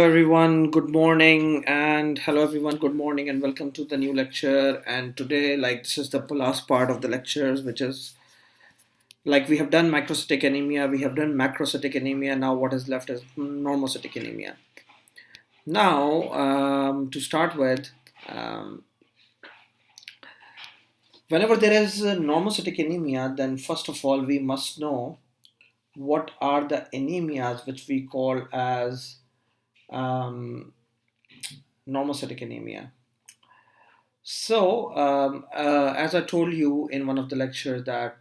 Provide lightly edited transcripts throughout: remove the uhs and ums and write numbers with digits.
Everyone, good morning, and hello everyone, good morning, and welcome to the new lecture. And today, this is the last part of the lectures, which is we have done microcytic anemia, we have done macrocytic anemia. Now, what is left is normocytic anemia. Now, to start with, um, whenever there is normocytic anemia, then first of all, we must know what are the anemias which we call as um, normocytic anemia. So, as I told you in one of the lectures, that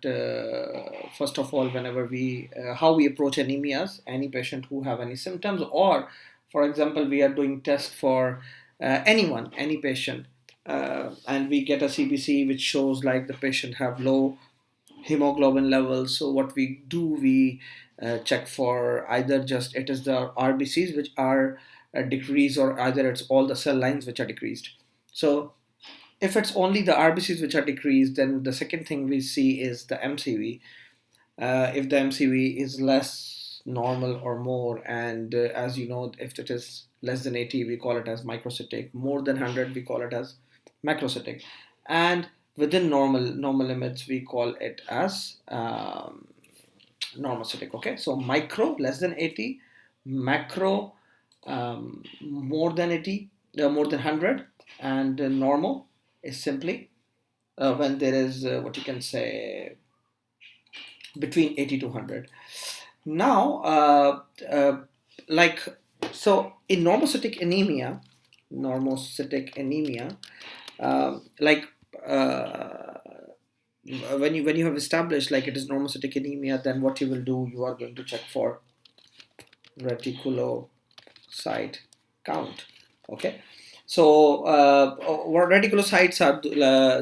first of all, whenever how we approach anemias, any patient who have any symptoms, or for example, we are doing tests for anyone, any patient, and we get a CBC which shows like the patient have low hemoglobin levels. So what we do, we check for either just it is the RBCs which are decreased, or either it's all the cell lines which are decreased. So if it's only the RBCs which are decreased, then the second thing we see is the MCV. If the MCV is less normal or more, and as you know, if it is less than 80, we call it as microcytic. More than 100, we call it as macrocytic. And within normal limits, we call it as normocytic. Okay, so micro less than 80, macro more than 80, more than 100, and normal is simply when there is what you can say between 80 to 100. Now, like so in normocytic anemia, like when you have established like it is normocytic anemia, then what you will do, you are going to check for reticulocyte count. Okay, so what reticulocytes are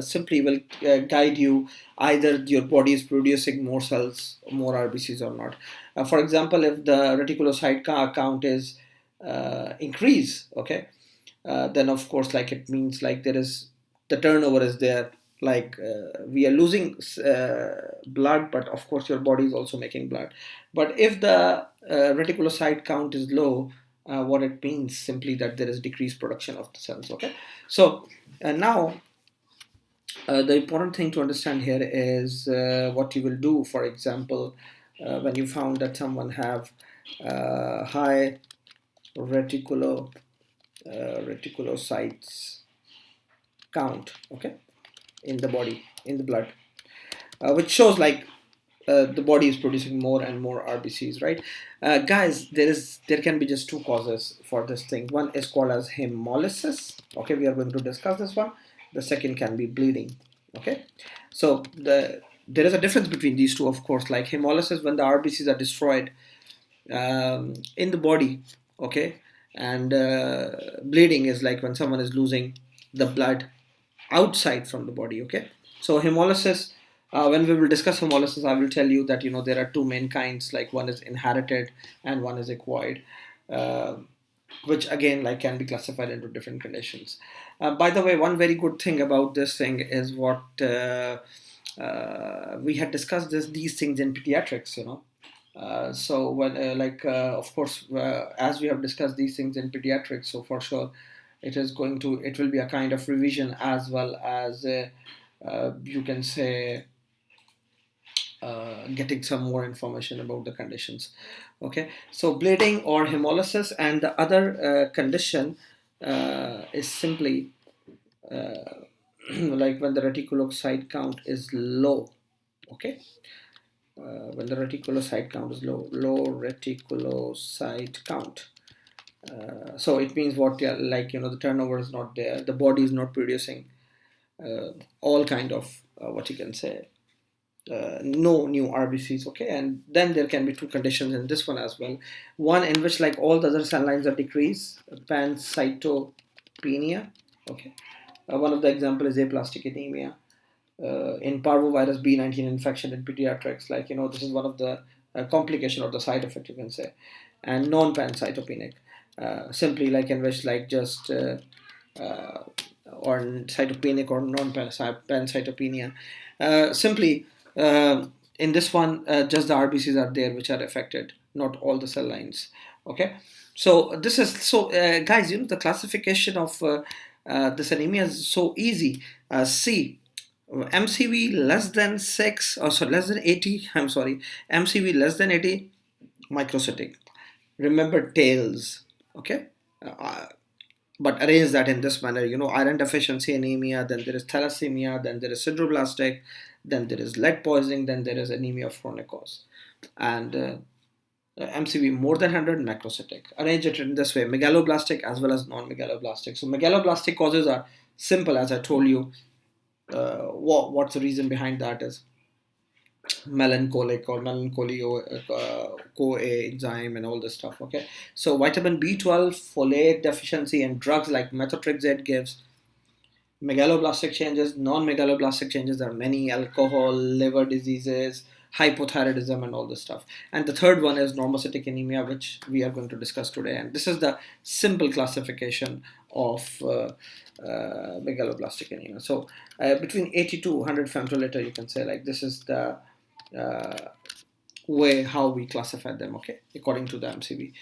simply will guide you either your body is producing more cells, more RBCs or not. For example, if the reticulocyte count is increase, okay, then of course like it means like there is the turnover is there, we are losing blood, but of course your body is also making blood. But if the reticulocyte count is low, what it means simply that there is decreased production of the cells. Okay, so now the important thing to understand here is what you will do. For example, when you found that someone have high reticulocytes count, okay, in the body, in the blood, which shows like the body is producing more and more RBCs, right? Guys, there can be just two causes for this thing. One is called as hemolysis. Okay, we are going to discuss this one. The second can be bleeding. Okay, so there is a difference between these two, of course. Like hemolysis, when the RBCs are destroyed in the body, okay, and bleeding is like when someone is losing the blood outside from the body. Okay, so hemolysis, when we will discuss hemolysis, I will tell you that there are two main kinds, like one is inherited and one is acquired, uh, which again like can be classified into different conditions. By the way, one very good thing about this thing is what we had discussed these things in pediatrics, so when of course, as we have discussed these things in pediatrics, so for sure it will be a kind of revision, as well as you can say getting some more information about the conditions. Okay, so bleeding or hemolysis, and the other condition is simply like when the reticulocyte count is low. Okay, when the reticulocyte count is low reticulocyte count. So it means what, yeah, the turnover is not there, the body is not producing all kind of what you can say no new RBCs. Okay, and then there can be two conditions in this one as well. One in which like all the other cell lines are decreased, pancytopenia. Okay, one of the example is aplastic anemia. In parvovirus B19 infection in pediatrics, this is one of the complication or the side effect, you can say. And non-pancytopenic, simply like in which like just uh, or cytopenic or non-pancytopenia. Simply in this one, just the RBCs are there which are affected, not all the cell lines. Okay, So this is so guys, the classification of this anemia is so easy. See, MCV less than 6, or so less than 80, I'm sorry, MCV less than 80, microcytic. Remember tails, okay? Uh, but arrange that in this manner, iron deficiency anemia, then there is thalassemia, then there is sideroblastic, then there is lead poisoning, then there is anemia of chronic cause. And MCV more than 100, macrocytic. Arrange it in this way: megaloblastic as well as non-megaloblastic. So megaloblastic causes are simple, as I told you. What's the reason behind that is melancholic or melancholy CoA enzyme and all this stuff. Okay, so vitamin B12, folate deficiency, and drugs like methotrexate gives megaloblastic changes. Non-megaloblastic changes, there are many: alcohol, liver diseases, hypothyroidism, and all this stuff. And the third one is normocytic anemia, which we are going to discuss today. And this is the simple classification of megaloblastic anemia. So between 80 to 100 femtoliter, you can say, like, this is the way how we classify them, okay, according to the MCV.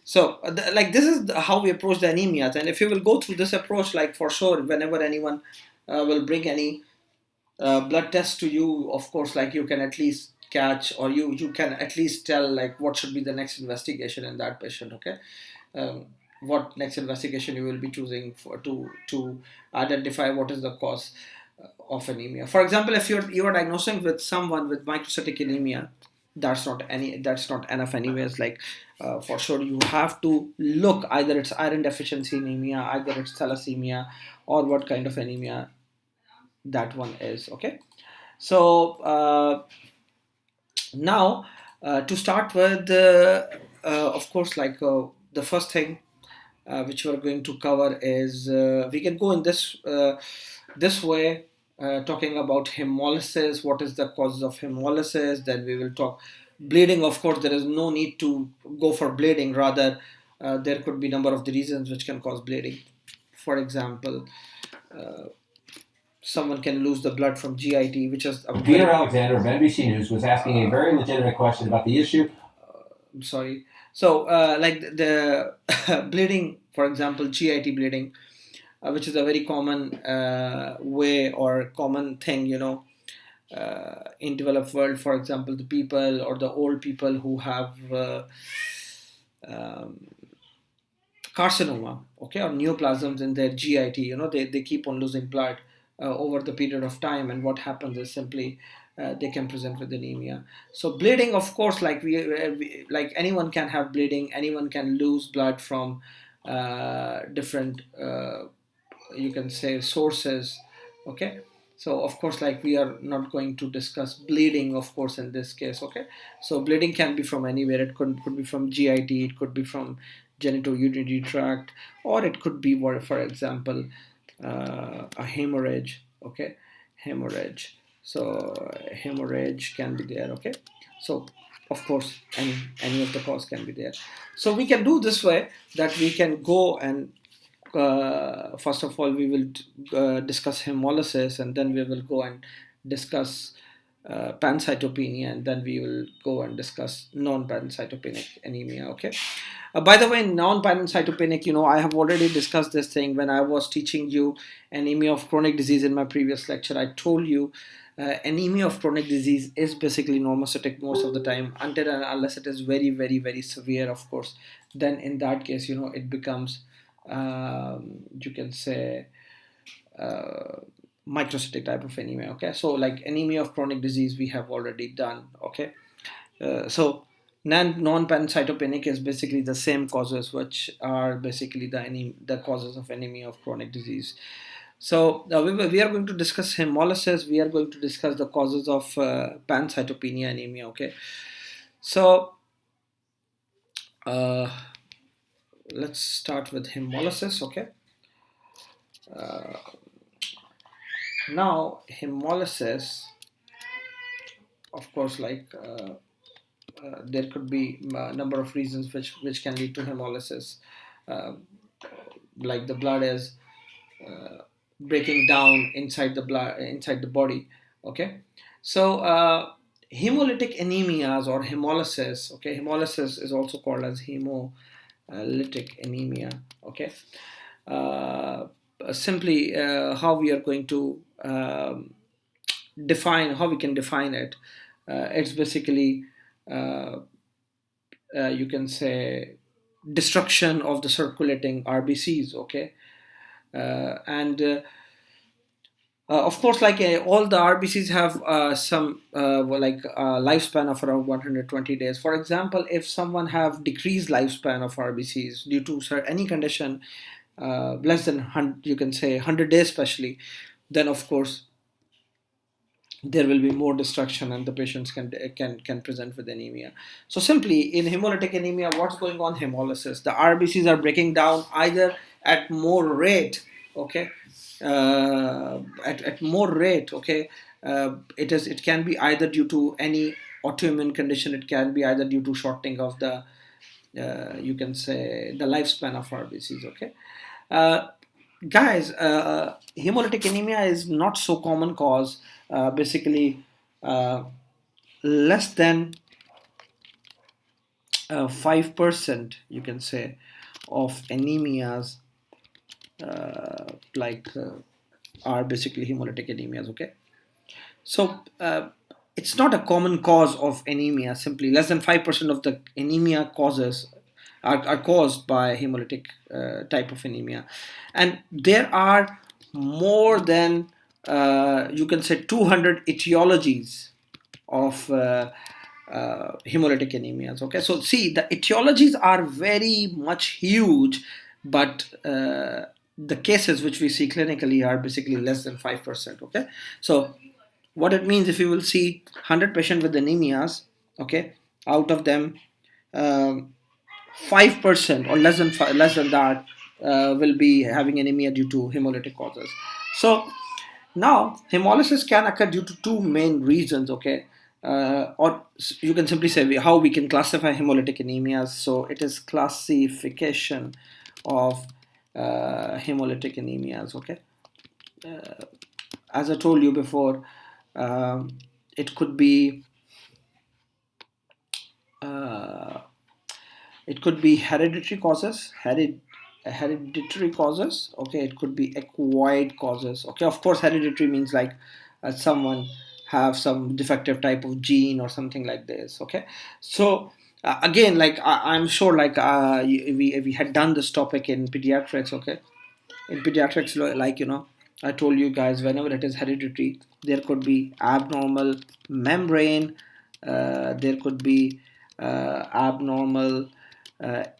So like, this is how we approach the anemias. And if you will go through this approach, like, for sure, whenever anyone will bring any blood test to you, of course, like, you can at least catch, or you can at least tell, like, what should be the next investigation in that patient, okay. What next investigation you will be choosing for to identify what is the cause of anemia. For example, if you're diagnosing with someone with microcytic anemia, that's not enough anyways. Like, for sure, you have to look, either it's iron deficiency anemia, either it's thalassemia, or what kind of anemia that one is, okay. So now, to start with, of course, like, the first thing which we're going to cover is, we can go in this way, talking about hemolysis, what is the causes of hemolysis. Then we will talk bleeding. Of course, there is no need to go for bleeding, rather there could be number of the reasons which can cause bleeding. For example, someone can lose the blood from GIT, which is Peter Alexander of NBC News was asking a very legitimate question about the issue. I'm sorry. So, like, the bleeding, for example, GIT bleeding, which is a very common way or common thing, in developed world. For example, the people or the old people who have um, carcinoma, okay, or neoplasms in their GIT, they keep on losing blood over the period of time, and what happens is simply they can present with anemia. So bleeding, of course, like, like, anyone can have bleeding, anyone can lose blood from different, you can say, sources, okay. So, of course, like, we are not going to discuss bleeding, of course, in this case, okay. So bleeding can be from anywhere. It could be from GIT, it could be from genitourinary tract, or it could be, for example, a hemorrhage, okay. Hemorrhage. So hemorrhage can be there, okay. So, of course, any of the cause can be there. So we can do this way, that we can go and, first of all, we will discuss hemolysis, and then we will go and discuss pancytopenia, and then we will go and discuss non-pancytopenic anemia, okay. By the way, non-pancytopenic, I have already discussed this thing when I was teaching you anemia of chronic disease in my previous lecture. I told you anemia of chronic disease is basically normocytic most of the time, until and unless it is very, very, very severe, of course. Then in that case, it becomes, you can say, microcytic type of anemia, okay. So, like, anemia of chronic disease we have already done, okay. So non-pancytopenic is basically the same causes, which are basically the causes of anemia of chronic disease. So we are going to discuss hemolysis. We are going to discuss the causes of pancytopenia anemia, okay. So let's start with hemolysis, okay. Now, hemolysis, of course, like, there could be a number of reasons which can lead to hemolysis. Uh, like, the blood is breaking down inside the blood, inside the body, okay. So hemolytic anemias or hemolysis, okay, hemolysis is also called as lytic anemia. Okay, simply how we are going to define, how we can define it. It's basically you can say destruction of the circulating RBCs. Okay, and of course, like all the RBCs have some lifespan of around 120 days. For example, if someone have decreased lifespan of RBCs due to any condition, less than you can say 100 days, especially, then of course there will be more destruction and the patients can present with anemia. So simply in hemolytic anemia, what's going on? Hemolysis. The RBCs are breaking down either at more rate, okay, at more rate, okay. It can be either due to any autoimmune condition. It can be either due to shortening of the you can say the lifespan of RBCs, okay. Uh, Guys, hemolytic anemia is not so common cause. Basically, uh, less than 5%, you can say, of anemias like are basically hemolytic anemias. Okay, so it's not a common cause of anemia. Simply, less than 5% of the anemia causes are caused by hemolytic type of anemia, and there are more than you can say 200 etiologies of hemolytic anemias. Okay, so see, the etiologies are very much huge, but the cases which we see clinically are basically less than 5%. Okay, so what it means, if you will see 100 patients with anemias, okay, out of them 5% or less than that will be having anemia due to hemolytic causes. So now hemolysis can occur due to two main reasons. Okay, or you can simply say how we can classify hemolytic anemias. So it is classification of hemolytic anemias. Okay, as I told you before, um, it could be uh, it could be hereditary causes. Okay, it could be acquired causes. Okay, of course, hereditary means like someone have some defective type of gene or something like this. Okay, so again, like I'm sure, like we had done this topic in pediatrics. Okay, in pediatrics, like I told you guys, whenever it is hereditary, there could be abnormal membrane, there could be abnormal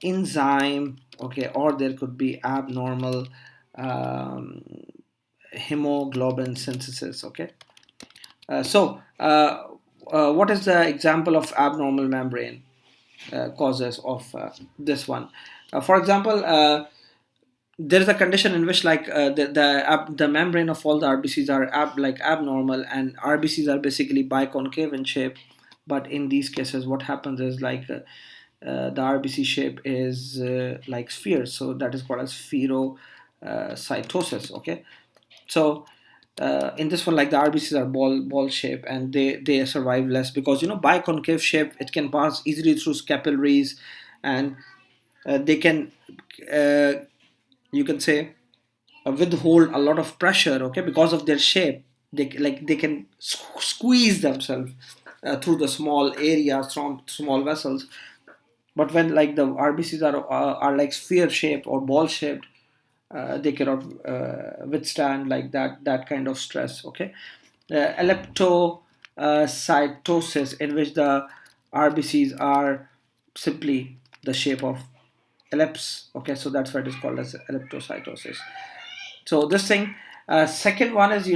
enzyme, okay, or there could be abnormal um, hemoglobin synthesis. Okay, what is the example of abnormal membrane causes of this one? For example, there is a condition in which like the membrane of all the RBCs are abnormal, and RBCs are basically biconcave in shape. But in these cases, what happens is like the RBC shape is like spheres, so that is called as spherocytosis. Okay, so in this one, like the RBCs are ball shape, and they survive less because biconcave shape, it can pass easily through capillaries, and they can uh, you can say withhold a lot of pressure. Okay, because of their shape, they can squeeze themselves through the small areas from small vessels. But when like the RBCs are like sphere shaped or ball shaped, they cannot withstand like that kind of stress. Okay, elliptocytosis, in which the RBCs are simply the shape of ellipse. Okay, so that's why it is called as elliptocytosis. So this thing, second one is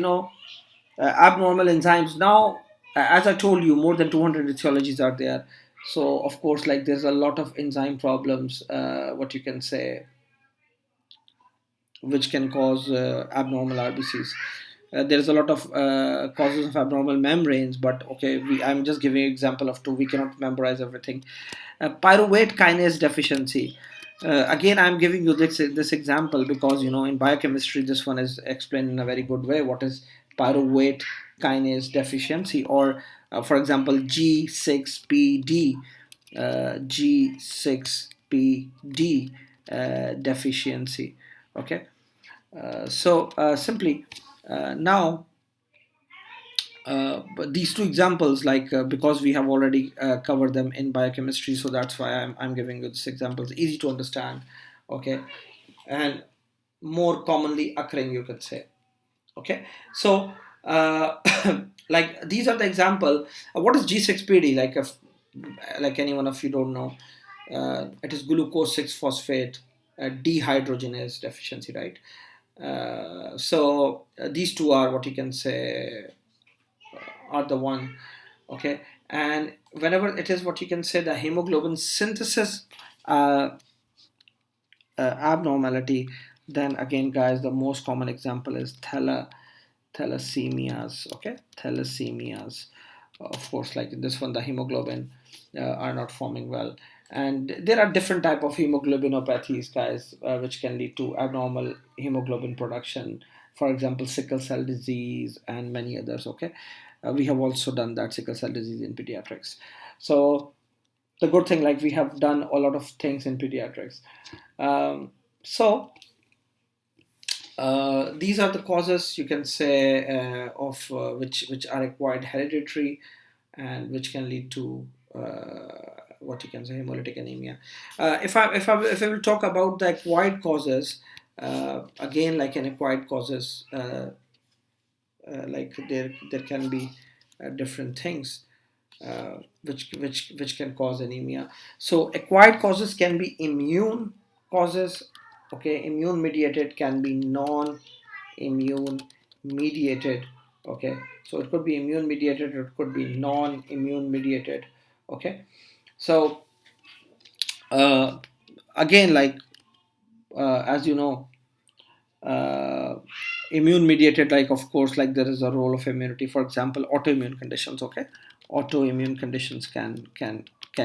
abnormal enzymes. Now, as I told you, more than 200 etiologies are there. So of course, like there's a lot of enzyme problems. What you can say, which can cause abnormal RBCs. There's a lot of causes of abnormal membranes, but okay, I'm just giving you example of two. We cannot memorize everything. Pyruvate kinase deficiency. Again, I'm giving you this example because in biochemistry, this one is explained in a very good way. What is pyruvate kinase deficiency, or for example, G6PD, G6 G6PD deficiency. Okay, simply now but these two examples, like because we have already covered them in biochemistry, so that's why I'm giving you these examples, easy to understand. Okay, and more commonly occurring, you could say. Okay, so like these are the example. What is G6PD? Like if like any one of you don't know, it is glucose 6 phosphate dehydrogenase deficiency, right? These two are what you can say are the one. Okay, and whenever it is what you can say the hemoglobin synthesis uh, abnormality, then again guys, the most common example is thalassemias. Okay, thalassemias, of course, like in this one the hemoglobin are not forming well, and there are different type of hemoglobinopathies, guys, which can lead to abnormal hemoglobin production, for example sickle cell disease and many others. Okay, we have also done that sickle cell disease in pediatrics. So the good thing, like we have done a lot of things in pediatrics. So these are the causes, you can say, of which are acquired hereditary and which can lead to what you can say hemolytic anemia. If I will talk about the acquired causes, again, like in acquired causes, like there can be different things which can cause anemia. So acquired causes can be immune causes. Okay, immune mediated can be non-immune mediated. Okay, so it could be immune mediated or it could be non-immune mediated. Okay, so uh, again, like as you know, uh, immune mediated, like of course, like there is a role of immunity, for example autoimmune conditions. Okay, autoimmune conditions can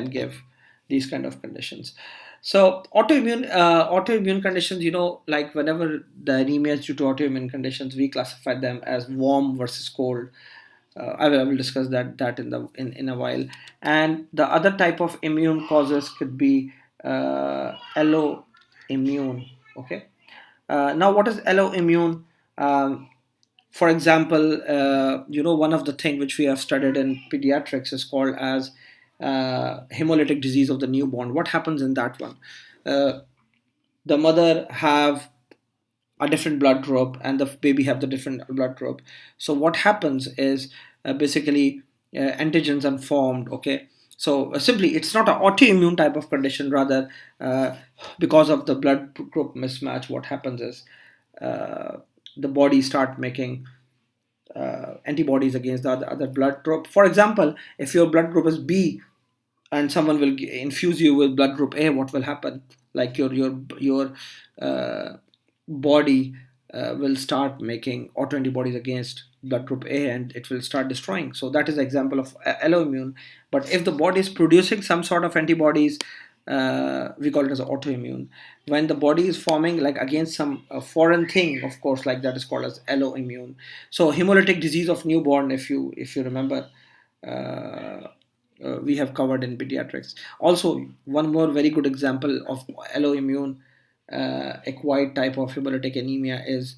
give these kind of conditions. So autoimmune conditions, like whenever the anemia is due to autoimmune conditions, we classify them as warm versus cold. I will discuss that in a while. And the other type of immune causes could be alloimmune. Okay, now what is alloimmune? um, for example, one of the thing which we have studied in pediatrics is called as hemolytic disease of the newborn. What happens in that one? uh, the mother have a different blood group and the baby have the different blood group. So what happens is basically antigens are formed. Okay, so simply it's not an autoimmune type of condition, rather because of the blood group mismatch, what happens is uh, the body start making antibodies against the other blood group. For example, if your blood group is B and someone will infuse you with blood group A, what will happen? Like your uh, body will start making autoantibodies against blood group A, and it will start destroying. So that is an example of alloimmune. But if the body is producing some sort of antibodies, we call it as autoimmune. When the body is forming like against some foreign thing, of course, like that is called as alloimmune. So hemolytic disease of newborn, if you remember, uh, we have covered in pediatrics. Also, one more very good example of alloimmune acquired type of hemolytic anemia is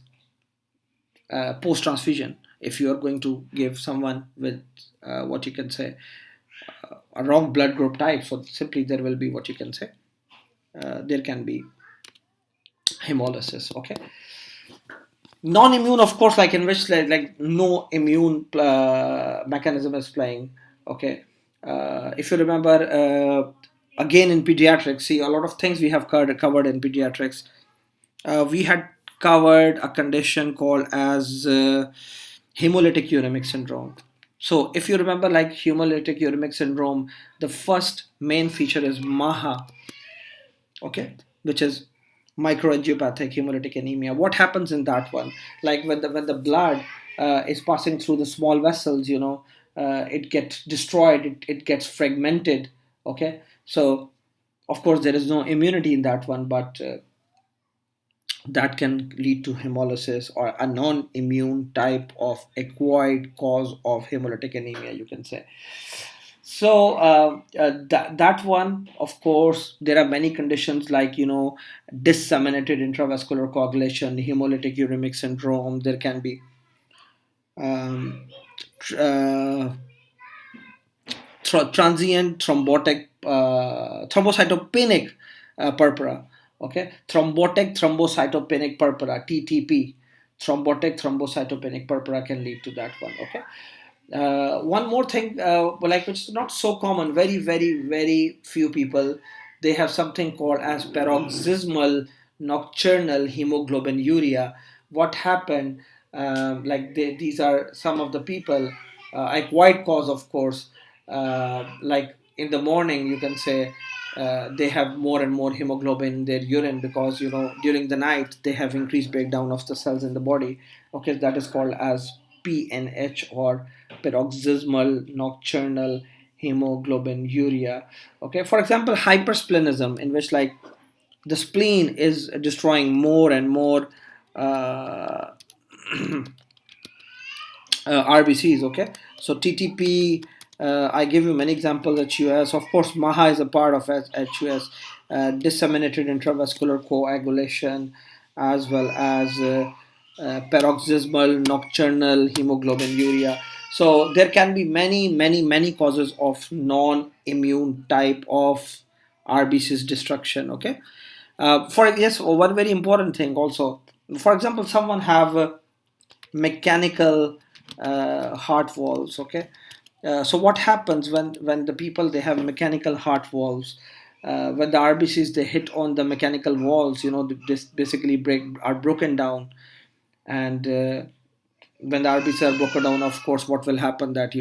post transfusion. If you are going to give someone with what you can say a wrong blood group type, so simply there will be what you can say there can be hemolysis. Okay, non-immune, of course, like in which like no immune mechanism is playing. Okay, if you remember, again in pediatrics, see a lot of things we have covered in pediatrics. We had covered a condition called as hemolytic uremic syndrome. So if you remember, like hemolytic uremic syndrome, the first main feature is MAHA. Okay, which is microangiopathic hemolytic anemia. What happens in that one? Like when the blood is passing through the small vessels, it gets destroyed, it gets fragmented. Okay, so of course there is no immunity in that one, but that can lead to hemolysis or a non-immune type of acquired cause of hemolytic anemia, you can say. That one, of course, there are many conditions like, disseminated intravascular coagulation, hemolytic uremic syndrome. There can be um, tr- uh, transient thrombocytopenic purpura. Okay, thrombotic thrombocytopenic purpura (TTP). Thrombotic thrombocytopenic purpura can lead to that one. Okay. One more thing, like which is not so common, very, very, very few people, they have something called as paroxysmal nocturnal hemoglobinuria. What happened? These are some of the people, like white cause, of course. Like in the morning, you can say they have more and more hemoglobin in their urine because during the night they have increased breakdown of the cells in the body. Okay, that is called as PNH, or paroxysmal nocturnal hemoglobinuria. Okay, for example, hypersplenism, in which like the spleen is destroying more and more uh, RBCs. Okay, so TTP. I give you many examples. HUS, of course, MAHA is a part of HUS. Disseminated intravascular coagulation, as well as paroxysmal nocturnal hemoglobinuria. So there can be many, many, many causes of non-immune type of RBCs destruction. Okay. For yes, one very important thing also. For example, someone have mechanical heart valves. Okay, so what happens when the people they have mechanical heart valves, when the RBCs they hit on the mechanical walls, this basically are broken down. And when the RBCs are broken down, of course what will happen that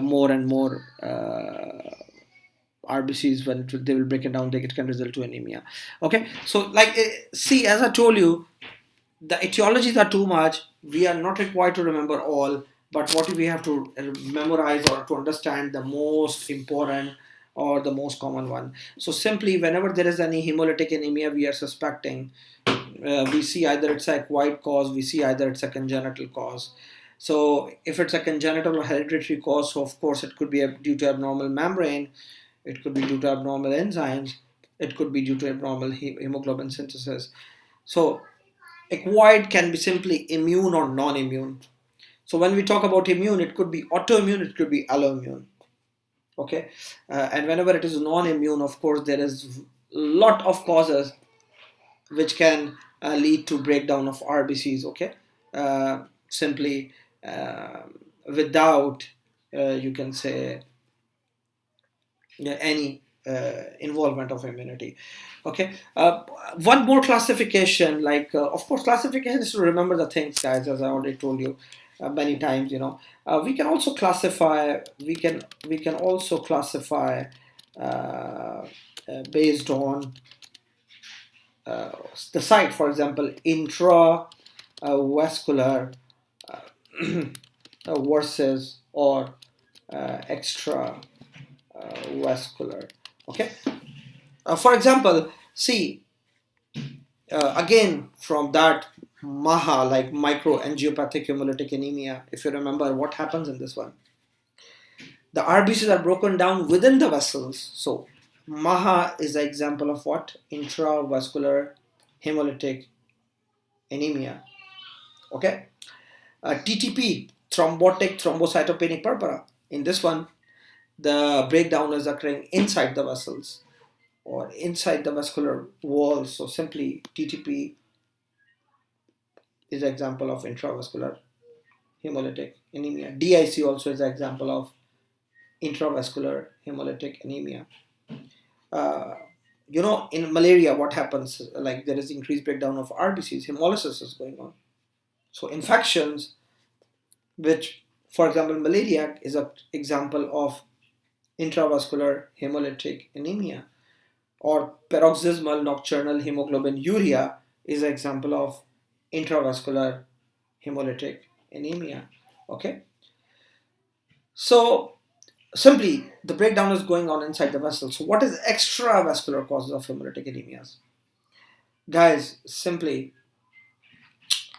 more and more RBCs, when they will break it down, it can result to anemia. Okay, so like see, as I told you, the etiologies are too much. We are not required to remember all, but what we have to memorize or to understand the most important or the most common one. So simply, whenever there is any hemolytic anemia we are suspecting, we see either it's a acquired cause, we see either it's a congenital cause. So if it's a congenital or hereditary cause, so of course it could be due to abnormal membrane, it could be due to abnormal enzymes, it could be due to abnormal hemoglobin synthesis. So acquired can be simply immune or non-immune. So when we talk about immune, it could be autoimmune, it could be alloimmune. Okay, and whenever it is non-immune, of course, there is lot of causes which can lead to breakdown of RBCs. Okay, simply without you can say any involvement of immunity. Okay, one more classification, like of course classification is to remember the things, guys, as I already told you many times. We can also classify, we can also classify based on uh, the site. For example, intravascular versus or extra vascular. Okay, for example, see, again from that MAHA, like microangiopathic hemolytic anemia, if you remember what happens in this one, the RBCs are broken down within the vessels. So MAHA is an example of what? Intravascular hemolytic anemia. Okay, TTP, thrombotic thrombocytopenic purpura. In this one, the breakdown is occurring inside the vessels or inside the vascular wall. So simply TTP is an example of intravascular hemolytic anemia. DIC also is an example of intravascular hemolytic anemia. Uh, in malaria, what happens? Like there is increased breakdown of RBCs, hemolysis is going on. So infections, which, for example, malaria is an example of intravascular hemolytic anemia, or paroxysmal nocturnal hemoglobinuria is an example of intravascular hemolytic anemia. Okay, so simply the breakdown is going on inside the vessel. So what is extravascular causes of hemolytic anemias, guys? Simply,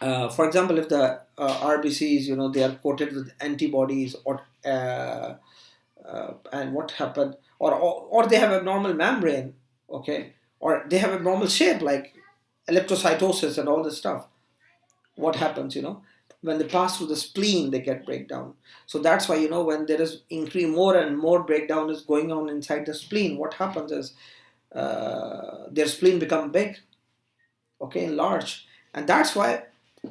for example, if the RBCs, they are coated with antibodies or And what happened, or they have abnormal membrane, okay, or they have abnormal shape like electrocytosis and all this stuff. What happens, when they pass through the spleen, they get breakdown. So that's why, when there is increase, more and more breakdown is going on inside the spleen, what happens is their spleen become big, okay, large. And that's why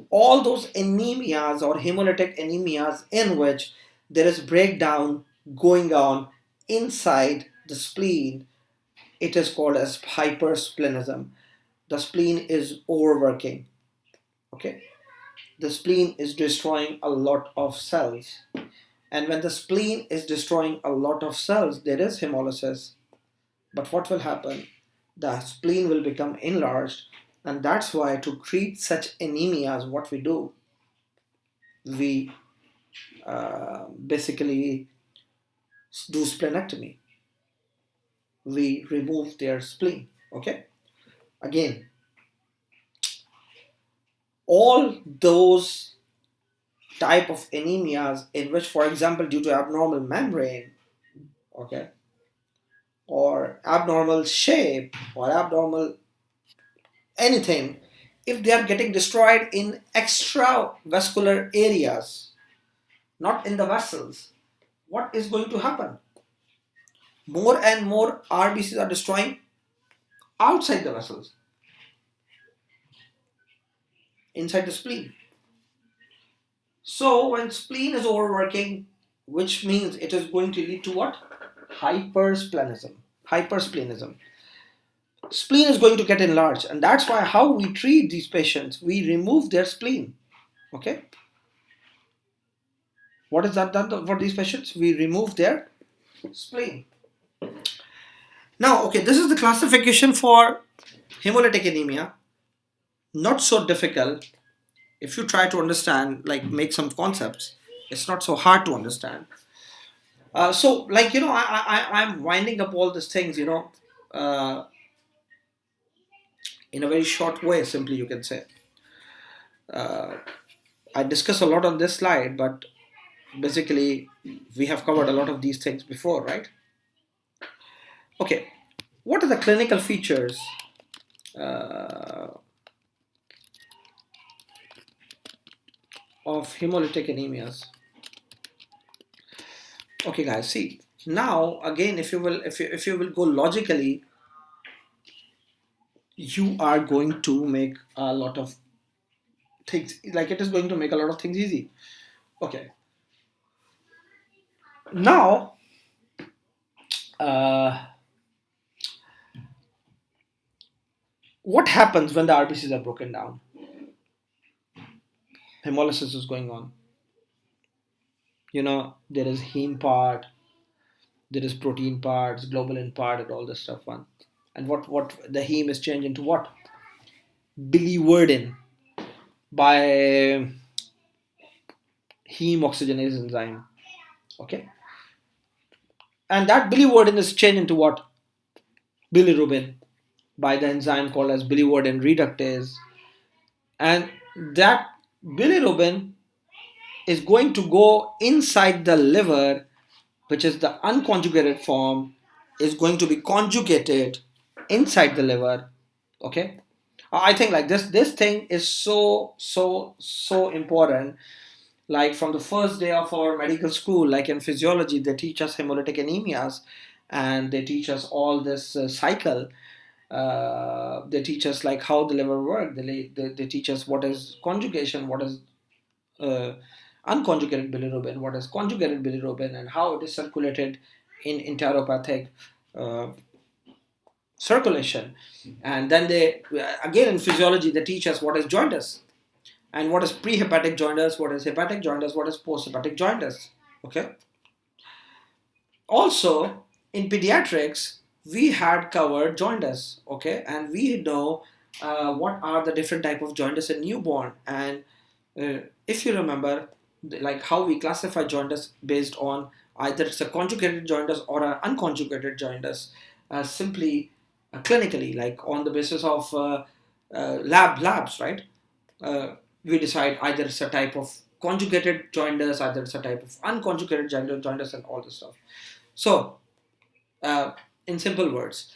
all those anemias or hemolytic anemias in which there is breakdown going on inside the spleen, it is called as hypersplenism. The spleen is overworking, okay. The spleen is destroying a lot of cells, and when the spleen is destroying a lot of cells, there is hemolysis. But what will happen? The spleen will become enlarged, and that's why to treat such anemias, what we do, we basically do splenectomy. We remove their spleen. Okay. Again, all those type of anemias in which, for example, due to abnormal membrane, okay, or abnormal shape or abnormal anything, if they are getting destroyed in extravascular areas, not in the vessels, what is going to happen? More and more RBCs are destroying outside the vessels, inside the spleen. So when spleen is overworking, which means it is going to lead to what? Hypersplenism. Hypersplenism. Spleen is going to get enlarged, and that's why how we treat these patients, we remove their spleen. Okay. What is that done for these patients? We remove their spleen. Now, okay, this is the classification for hemolytic anemia. Not so difficult. If you try to understand, like make some concepts, it's not so hard to understand. So, like, I'm winding up all these things, uh, in a very short way, simply you can say. Uh, I discuss a lot on this slide, but basically, we have covered a lot of these things before, right? Okay, what are the clinical features uh, of hemolytic anemias? Okay, guys, see now again, if you will go logically, you are going to make a lot of things, like it is going to make a lot of things easy. Okay, now uh, what happens when the RBCs are broken down? Hemolysis is going on. There is heme part, there is protein parts, globulin part, and all this stuff. One, and what the heme is changed into what? Biliverdin by heme oxygenase enzyme. Okay, and that biliverdin is changed into what? Bilirubin by the enzyme called as biliverdin reductase, and that bilirubin is going to go inside the liver, which is the unconjugated form, is going to be conjugated inside the liver. Okay, I think like this thing is so important. Like from the first day of our medical school, like in physiology, they teach us hemolytic anemias, and they teach us all this cycle. They teach us like how the liver works. They teach us what is conjugation, what is uh, unconjugated bilirubin, what is conjugated bilirubin, and how it is circulated in enteropathic uh, circulation. And then they, again in physiology, they teach us what is jaundice, and what is prehepatic jaundice, what is hepatic jaundice, what is posthepatic jaundice. Okay. Also, in pediatrics, we had covered jaundice. Okay, and we know what are the different type of jaundice in newborn. And if you remember, like how we classify jaundice based on either it's a conjugated jaundice or an unconjugated jaundice, simply clinically, like on the basis of labs, right? Uh, we decide either it's a type of conjugated jaundice, either it's a type of unconjugated jaundice, and all this stuff. So, in simple words,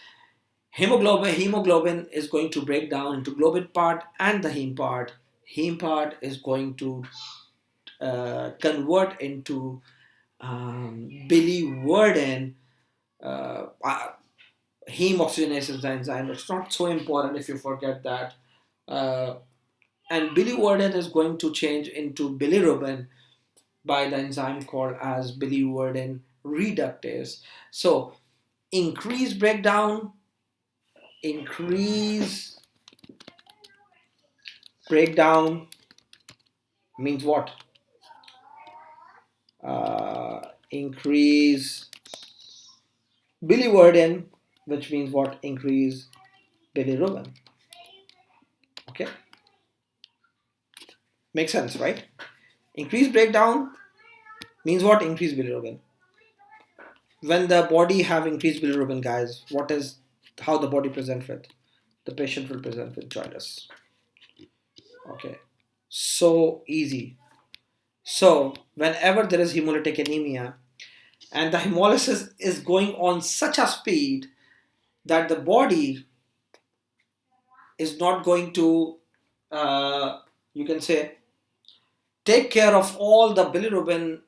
hemoglobin is going to break down into globin part and the heme part. Heme part is going to convert into biliverdin. Uh, uh, Heme oxygenase is the enzyme. It's not so important if you forget that. Uh, and biliverdin is going to change into bilirubin by the enzyme called as biliverdin reductase. So increased breakdown, increase breakdown means what? Increase biliverdin, which means what? Increase bilirubin. Okay, makes sense, right? Increased breakdown means what? Increase bilirubin. When the body have increased bilirubin, guys, what is how the body present with? The patient will present with jaundice. Okay, so easy. So whenever there is hemolytic anemia and the hemolysis is going on such a speed that the body is not going to, you can say, take care of all the bilirubin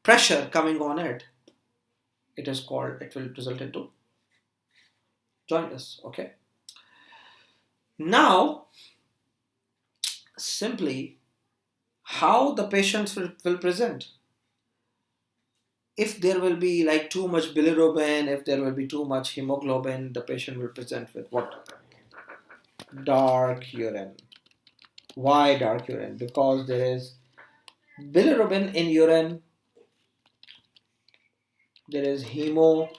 pressure coming on it, it is called, it will result into jaundice. Okay. Now, simply how the patients will present. If there will be like too much bilirubin, if there will be too much hemoglobin, the patient will present with what? Dark urine. Why dark urine? Because there is bilirubin in urine, there is hemoglobin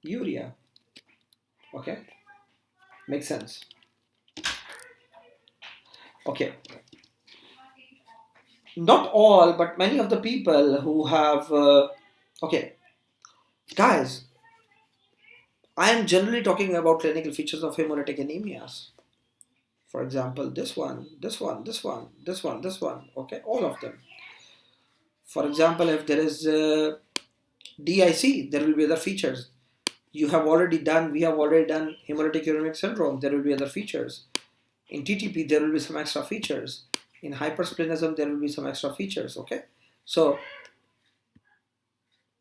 urea. Okay, makes sense. Okay, not all, but many of the people who have. Okay, guys, I am generally talking about clinical features of hemolytic anemias. For example, this one, this one, this one, this one, this one. Okay, all of them. For example, if there is DIC, there will be other features. We have already done hemolytic uremic syndrome, there will be other features. In TTP, there will be some extra features. In hypersplenism, there will be some extra features. Okay, so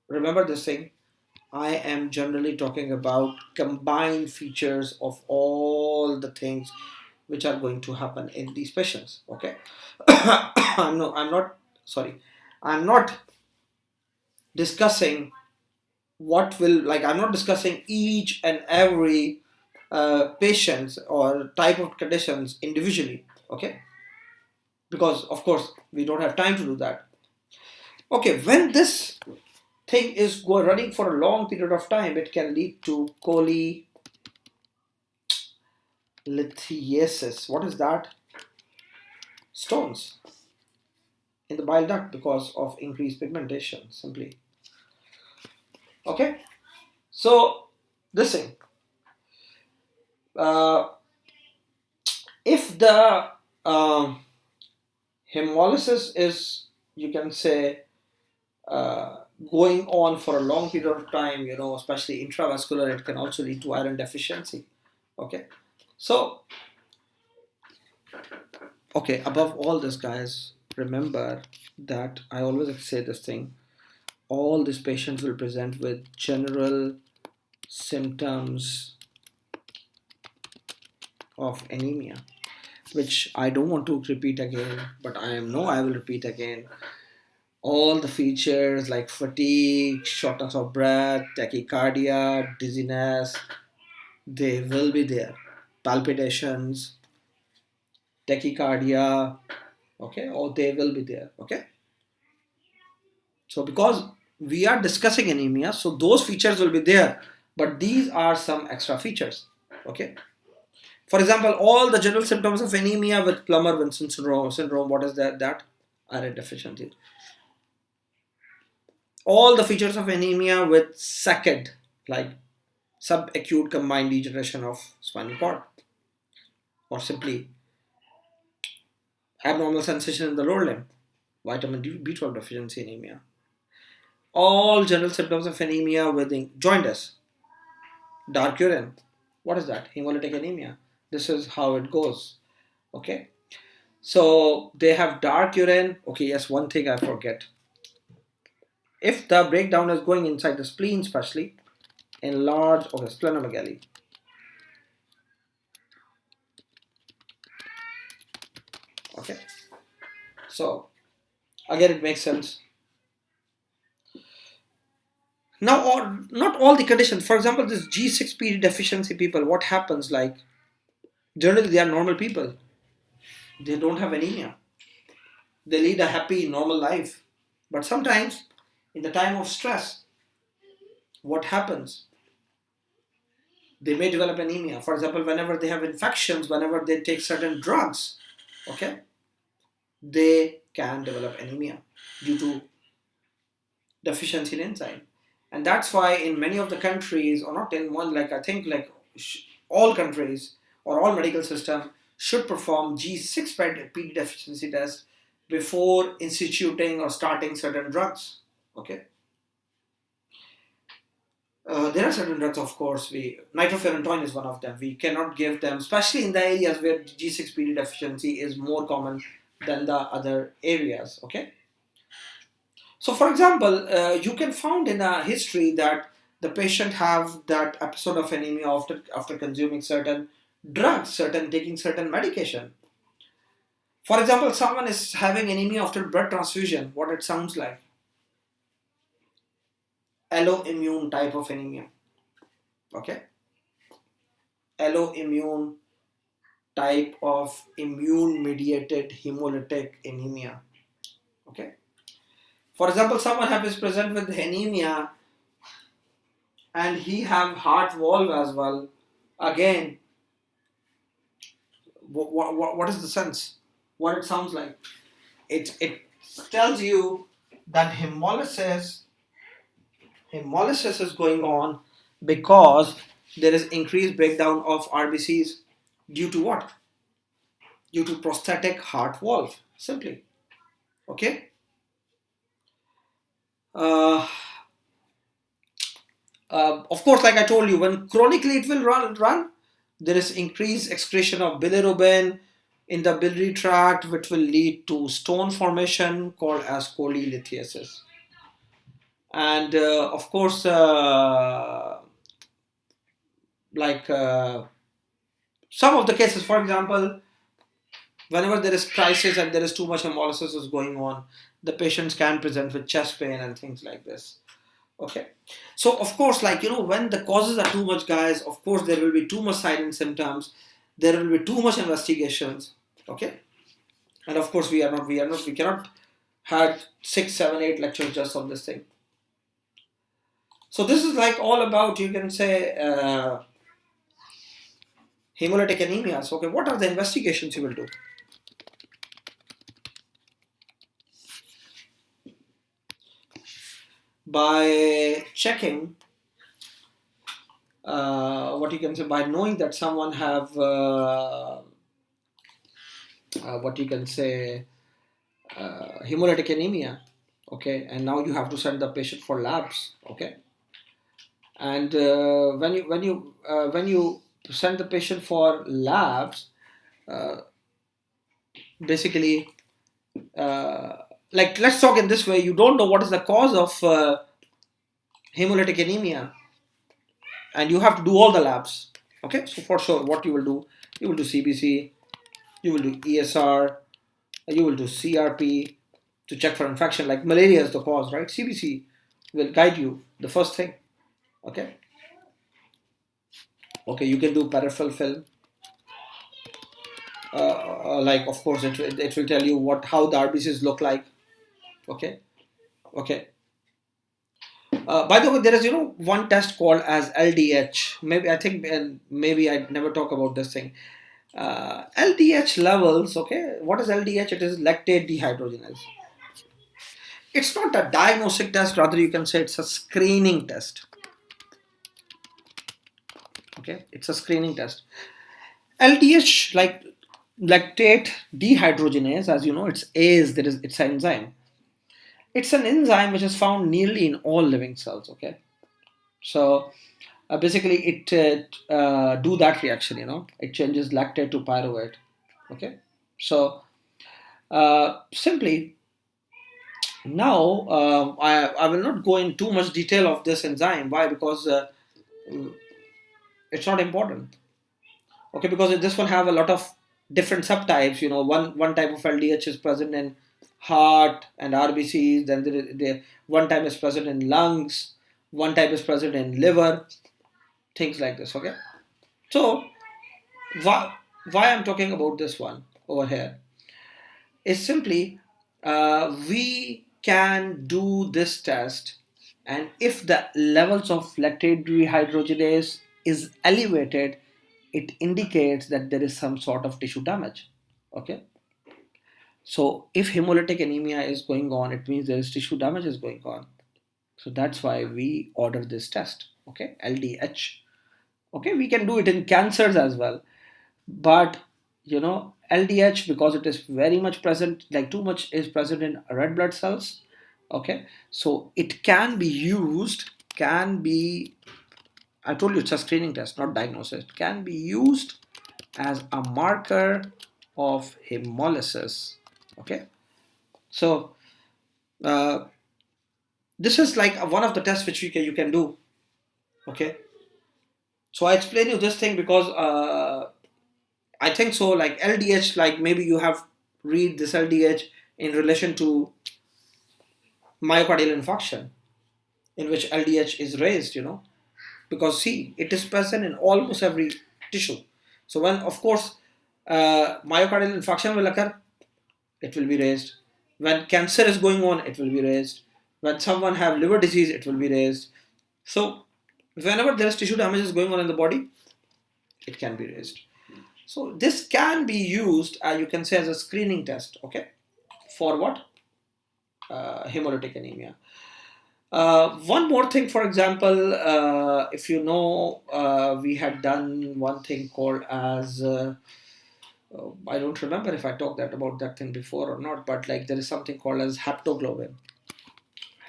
remember this thing. I am generally talking about combined features of all the things which are going to happen in these patients. Okay, I'm not. Sorry, I'm not discussing what will like. I'm not discussing each and every patients or type of conditions individually. Okay, because of course we don't have time to do that. Okay, when this thing is running for a long period of time, it can lead to cholelithiasis. What is that? Stones in the bile duct because of increased pigmentation, simply. Okay, so this thing, uh, if the um, hemolysis is, you can say, uh, going on for a long period of time, especially intravascular, it can also lead to iron deficiency. Okay, so okay, above all this, guys, remember that I always say this thing: all these patients will present with general symptoms of anemia, which I don't want to repeat again, but I will repeat again. All the features like fatigue, shortness of breath, tachycardia, dizziness, they will be there. Palpitations, tachycardia, okay, or they will be there, okay. So because we are discussing anemia, so those features will be there, but these are some extra features, okay. For example, all the general symptoms of anemia with Plummer-Vinson syndrome, what is that? Iron deficiency. All the features of anemia with SACD, like subacute combined degeneration of spinal cord, or simply abnormal sensation in the lower limb, vitamin B12 deficiency anemia. All general symptoms of anemia with jaundice, dark urine. What is that? Hemolytic anemia. This is how it goes. Okay. So they have dark urine. Okay, yes, one thing I forget. If the breakdown is going inside the spleen, especially enlarged, okay, splenomegaly. Okay. So again, it makes sense. Now, not all the conditions. For example, this G6PD deficiency people, what happens? Like, generally, they are normal people. They don't have anemia. They lead a happy, normal life. But sometimes, in the time of stress, what happens? They may develop anemia. For example, whenever they have infections, whenever they take certain drugs, okay, they can develop anemia due to deficiency in enzyme. And that's why in many of the countries, or not in one, like I think like all countries or all medical system should perform G6PD deficiency test before instituting or starting certain drugs. Okay. There are certain drugs, of course. Nitrofurantoin is one of them. We cannot give them, especially in the areas where G6PD deficiency is more common than the other areas. Okay. So, for example, you can find in a history that the patient have that episode of anemia after consuming certain drugs, certain taking certain medication. For example, someone is having anemia after blood transfusion. What it sounds like, alloimmune type of anemia. Okay, alloimmune type of immune-mediated hemolytic anemia. Okay. For example, someone is present with anemia and he have heart valve as well. Again, what is the sense? What it sounds like? It tells you that hemolysis is going on because there is increased breakdown of RBCs due to what? Due to prosthetic heart valve. Simply. Okay. Uh, of course, like I told you, when chronically it will run, there is increased excretion of bilirubin in the biliary tract, which will lead to stone formation called as cholelithiasis. And of course, like some of the cases, for example, whenever there is crisis and there is too much hemolysis is going on, the patients can present with chest pain and things like this. Okay. So of course, like when the causes are too much, guys, of course there will be too much silent symptoms. There will be too much investigations. Okay. And of course we cannot have 6, 7, 8 lectures just on this thing. So this is like all about, you can say, hemolytic anemias. Okay. What are the investigations you will do? By checking, what you can say, by knowing that someone have what you can say, hemolytic anemia. Okay, and now you have to send the patient for labs. Okay, and when you send the patient for labs, uh, basically, uh, like let's talk in this way. You don't know what is the cause of hemolytic anemia, and you have to do all the labs. Okay, so for sure, what you will do CBC, you will do ESR, you will do CRP to check for infection. Like malaria is the cause, right? CBC will guide you the first thing. Okay. Okay, you can do peripheral film. Like of course it will tell you how the RBCs look like. Okay. Okay. By the way, there is one test called as LDH. Maybe I think, and maybe I never talk about this thing. LDH levels. Okay, what is LDH? It is lactate dehydrogenase. It's not a diagnostic test, rather you can say it's a screening test. Okay, it's a screening test. LDH, like lactate dehydrogenase, as you know, it's an enzyme. It's an enzyme which is found nearly in all living cells. Okay, so basically it do that reaction. It changes lactate to pyruvate. Okay, so simply now I will not go in too much detail of this enzyme. Why? Because it's not important. Okay, because this one have a lot of different subtypes. One type of LDH is present in heart and RBCs. Then one type is present in lungs. One type is present in liver. Things like this. Okay, so why I'm talking about this one over here is simply we can do this test, and if the levels of lactate dehydrogenase is elevated, it indicates that there is some sort of tissue damage. Okay, so if hemolytic anemia is going on, it means there is tissue damage is going on. So that's why we order this test. Okay, LDH. Okay, we can do it in cancers as well, but LDH, because it is very much present, like too much is present in red blood cells. Okay, so it can be used, I told you it's a screening test, not diagnosis. It can be used as a marker of hemolysis. Okay, so uh, this is like one of the tests which you can do. Okay, so I explain you this thing because I think so. Like LDH, like maybe you have read this LDH in relation to myocardial infarction, in which LDH is raised. Because see, it is present in almost every tissue. So when, of course, myocardial infarction will occur, it will be raised. When cancer is going on, it will be raised. When someone have liver disease, it will be raised. So whenever there is tissue damage is going on in the body, it can be raised. So this can be used, you can say, as a screening test. Okay, for what? Hemolytic anemia. One more thing, for example, if we had done one thing called as I don't remember if I talked about that thing before or not, but like there is something called as haptoglobin.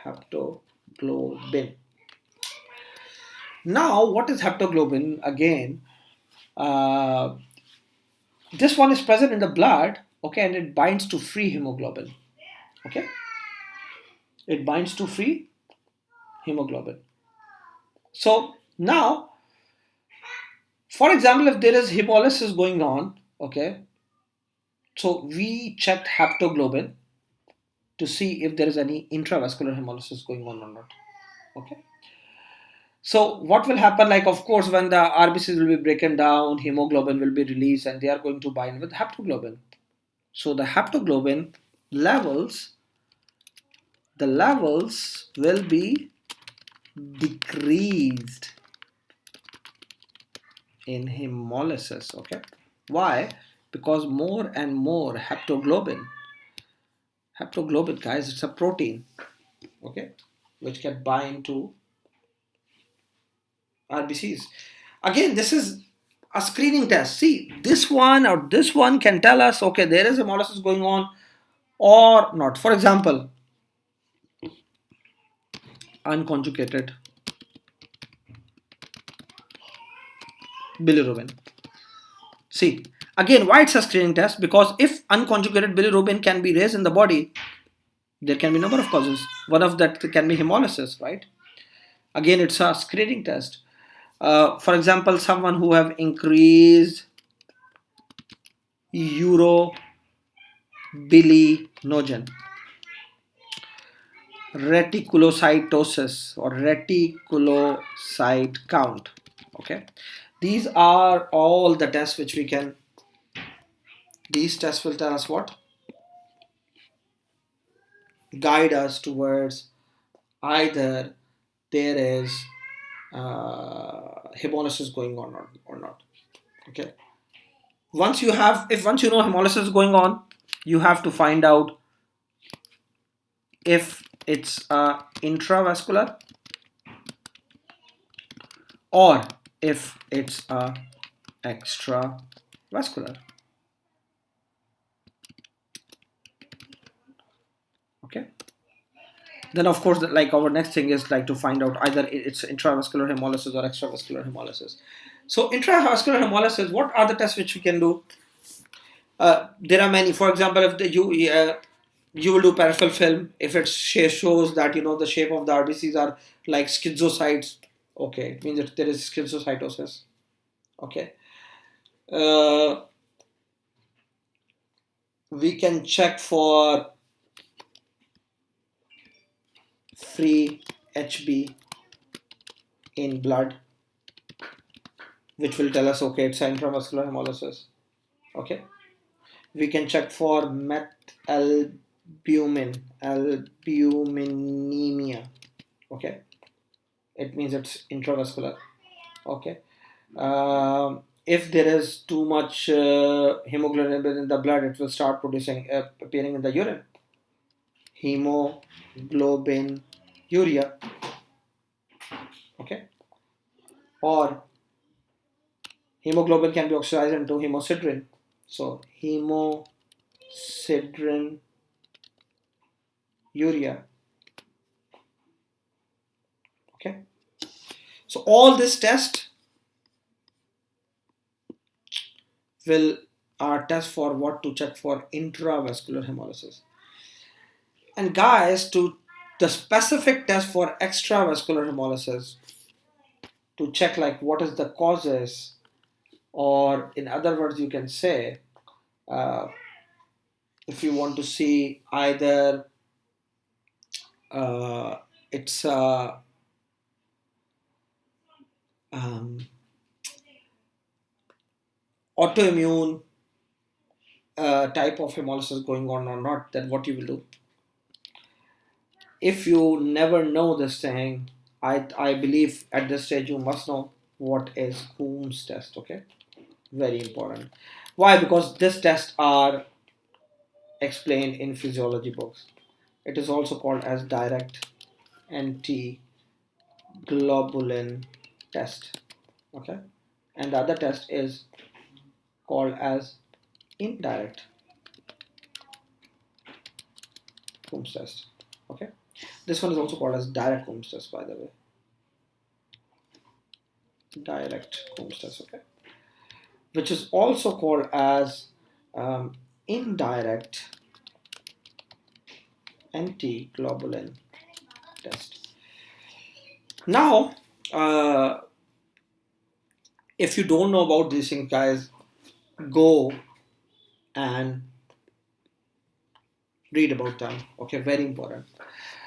Haptoglobin. Now, what is haptoglobin again? Uh, this one is present in the blood, okay, and it binds to free hemoglobin. Okay, it binds to free hemoglobin. So now, for example, if there is hemolysis going on, okay, so we checked haptoglobin to see if there is any intravascular hemolysis going on or not. Okay. So what will happen? Like, of course, when the RBCs will be broken down, hemoglobin will be released, and they are going to bind with haptoglobin. So the haptoglobin levels, the levels will be decreased in hemolysis. Okay. Why? Because more and more haptoglobin, guys, it's a protein, okay, which can bind to RBCs. Again, this is a screening test. See, this one or this one can tell us, okay, there is hemolysis going on or not. For example, unconjugated bilirubin. See, again, why it's a screening test? Because if unconjugated bilirubin can be raised in the body, there can be a number of causes. One of that can be hemolysis, right? Again, it's a screening test. For example, someone who have increased urobilinogen, reticulocytosis or reticulocyte count. Okay, these are all the tests which we can. These tests will tell us what? Guide us towards either there is hemolysis going on or not. Okay. Once you know hemolysis is going on, you have to find out if it's intravascular or if it's extravascular. Okay. Then of course, like our next thing is like to find out either it's intravascular hemolysis or extravascular hemolysis. So intravascular hemolysis, what are the tests which we can do? There are many. For example, if you will do peripheral film, if it shows that the shape of the RBCs are like schizocytes, okay, it means that there is schizocytosis. Okay, uh, we can check for free HB in blood, which will tell us okay, it's intravascular hemolysis. Okay, we can check for albuminemia. Okay, it means it's intravascular. Okay, if there is too much hemoglobin in the blood, it will start producing appearing in the urine. Hemoglobin urea. Okay, or hemoglobin can be oxidized into hemosiderin. So hemosiderin urea. Okay, so all this test will are test for what to check for intravascular hemolysis. And guys, to the specific test for extravascular hemolysis, to check like what is the causes, or in other words you can say, uh, if you want to see either it's um, autoimmune type of hemolysis going on or not, then what you will do, if you never know this thing, I believe at this stage you must know what is Coombs test. Okay, very important. Why? Because this test are explained in physiology books. It is also called as direct anti-globulin test. Okay, and the other test is called as indirect Coombs test. Okay, this one is also called as direct Coombs test, by the way. Direct Coombs test. Okay, which is also called as indirect anti-globulin test. Now, if you don't know about these things, guys, go and read about them. Okay, very important.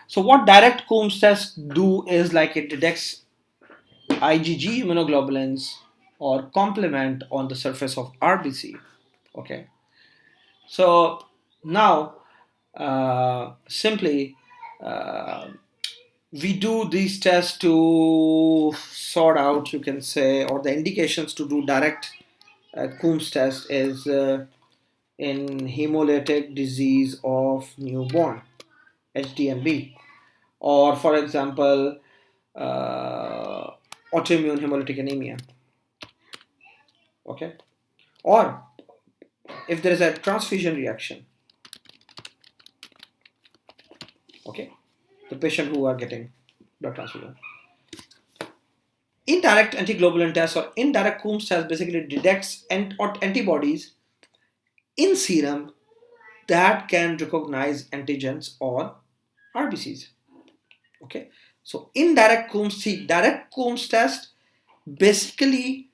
So, what direct Coombs test do is like it detects IgG immunoglobulins or complement on the surface of RBC. Okay, so now simply uh, we do these tests to sort out, you can say, or the indications to do direct Coombs test is in hemolytic disease of newborn, HDNB, or for example, uh, autoimmune hemolytic anemia. Okay, or if there is a transfusion reaction. Okay, the patient who are getting blood transfusion. Indirect antiglobulin test or indirect Coombs test basically detects antibodies in serum that can recognize antigens or RBCs. Okay, so indirect Coombs, see, direct Coombs test basically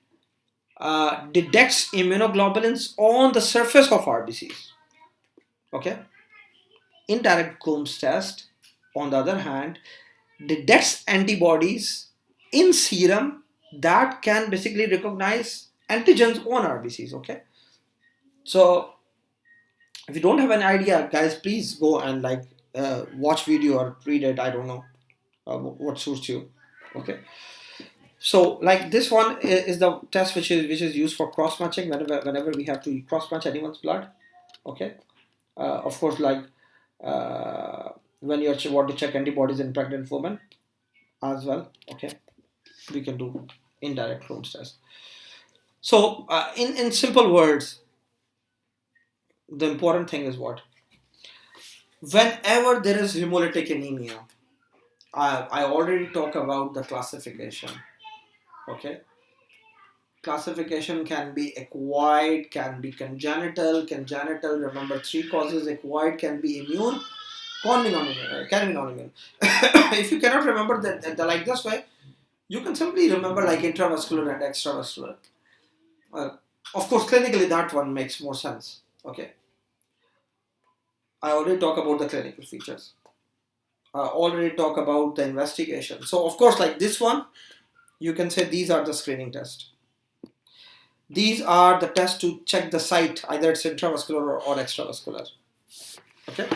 detects immunoglobulins on the surface of RBCs. Okay, indirect Coombs test, on the other hand, detects antibodies in serum that can basically recognize antigens on RBCs. Okay, so if you don't have an idea, guys, please go and like watch video or read it. I don't know what suits you. Okay, so like this one is the test which is used for cross matching whenever we have to cross match anyone's blood. Okay, of course, like uh, when you actually want to check antibodies in pregnant women as well. Okay, we can do indirect Crohn's test. So in simple words, the important thing is what, whenever there is hemolytic anemia, I already talked about the classification. Okay, classification can be acquired, can be congenital. Congenital, remember three causes. Acquired can be immune, can be non-immune. Can be non-immune. If you cannot remember that like this way, you can simply remember like intravascular and extravascular. Uh, of course, clinically that one makes more sense. Okay, I already talked about the clinical features. I already talked about the investigation. So of course, like this one, you can say these are the screening tests. These are the tests to check the site, either it's intravascular or extravascular. Okay.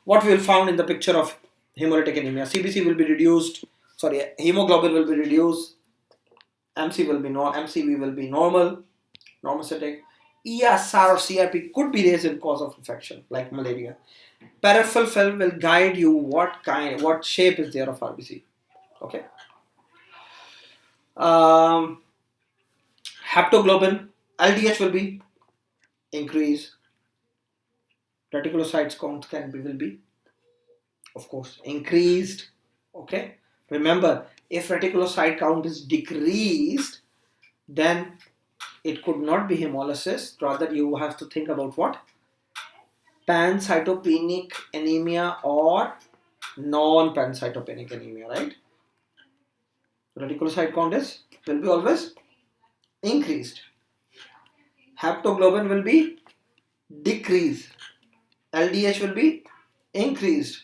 What we will found in the picture of hemolytic anemia, CBC will be reduced. Sorry, hemoglobin will be reduced. MCV will be normal, normocytic. ESR or CRP could be raised in cause of infection, like malaria. Peripheral film will guide you what shape is there of RBC. Okay. Um, Haptoglobin, LDH will be increased. Reticulocytes count will be, of course, increased. Okay. Remember, if reticulocyte count is decreased, then it could not be hemolysis. Rather, you have to think about what? Pancytopenic anemia or non-pancytopenic anemia, right? Reticulocyte count will be always increased. Haptoglobin will be decreased. LDH will be increased.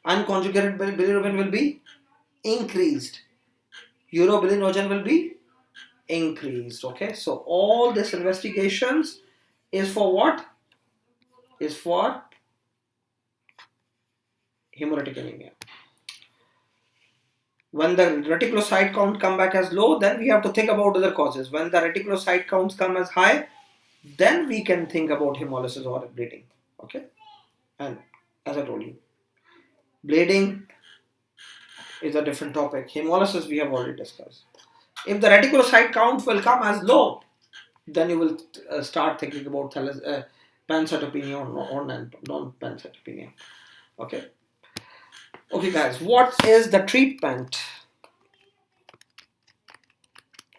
Unconjugated bilirubin will be increased. Urobilinogen will be increased. Okay, so all these investigations is for what? Is for hemolytic anemia. When the reticulocyte count come back as low, then we have to think about other causes. When the reticulocyte counts come as high, then we can think about hemolysis or bleeding. Okay, and as I told you, bleeding is a different topic. Hemolysis we have already discussed. If the reticulocyte count will come as low, then you will start thinking about pancytopenia or non-pancytopenia. Okay. Okay, guys, what is the treatment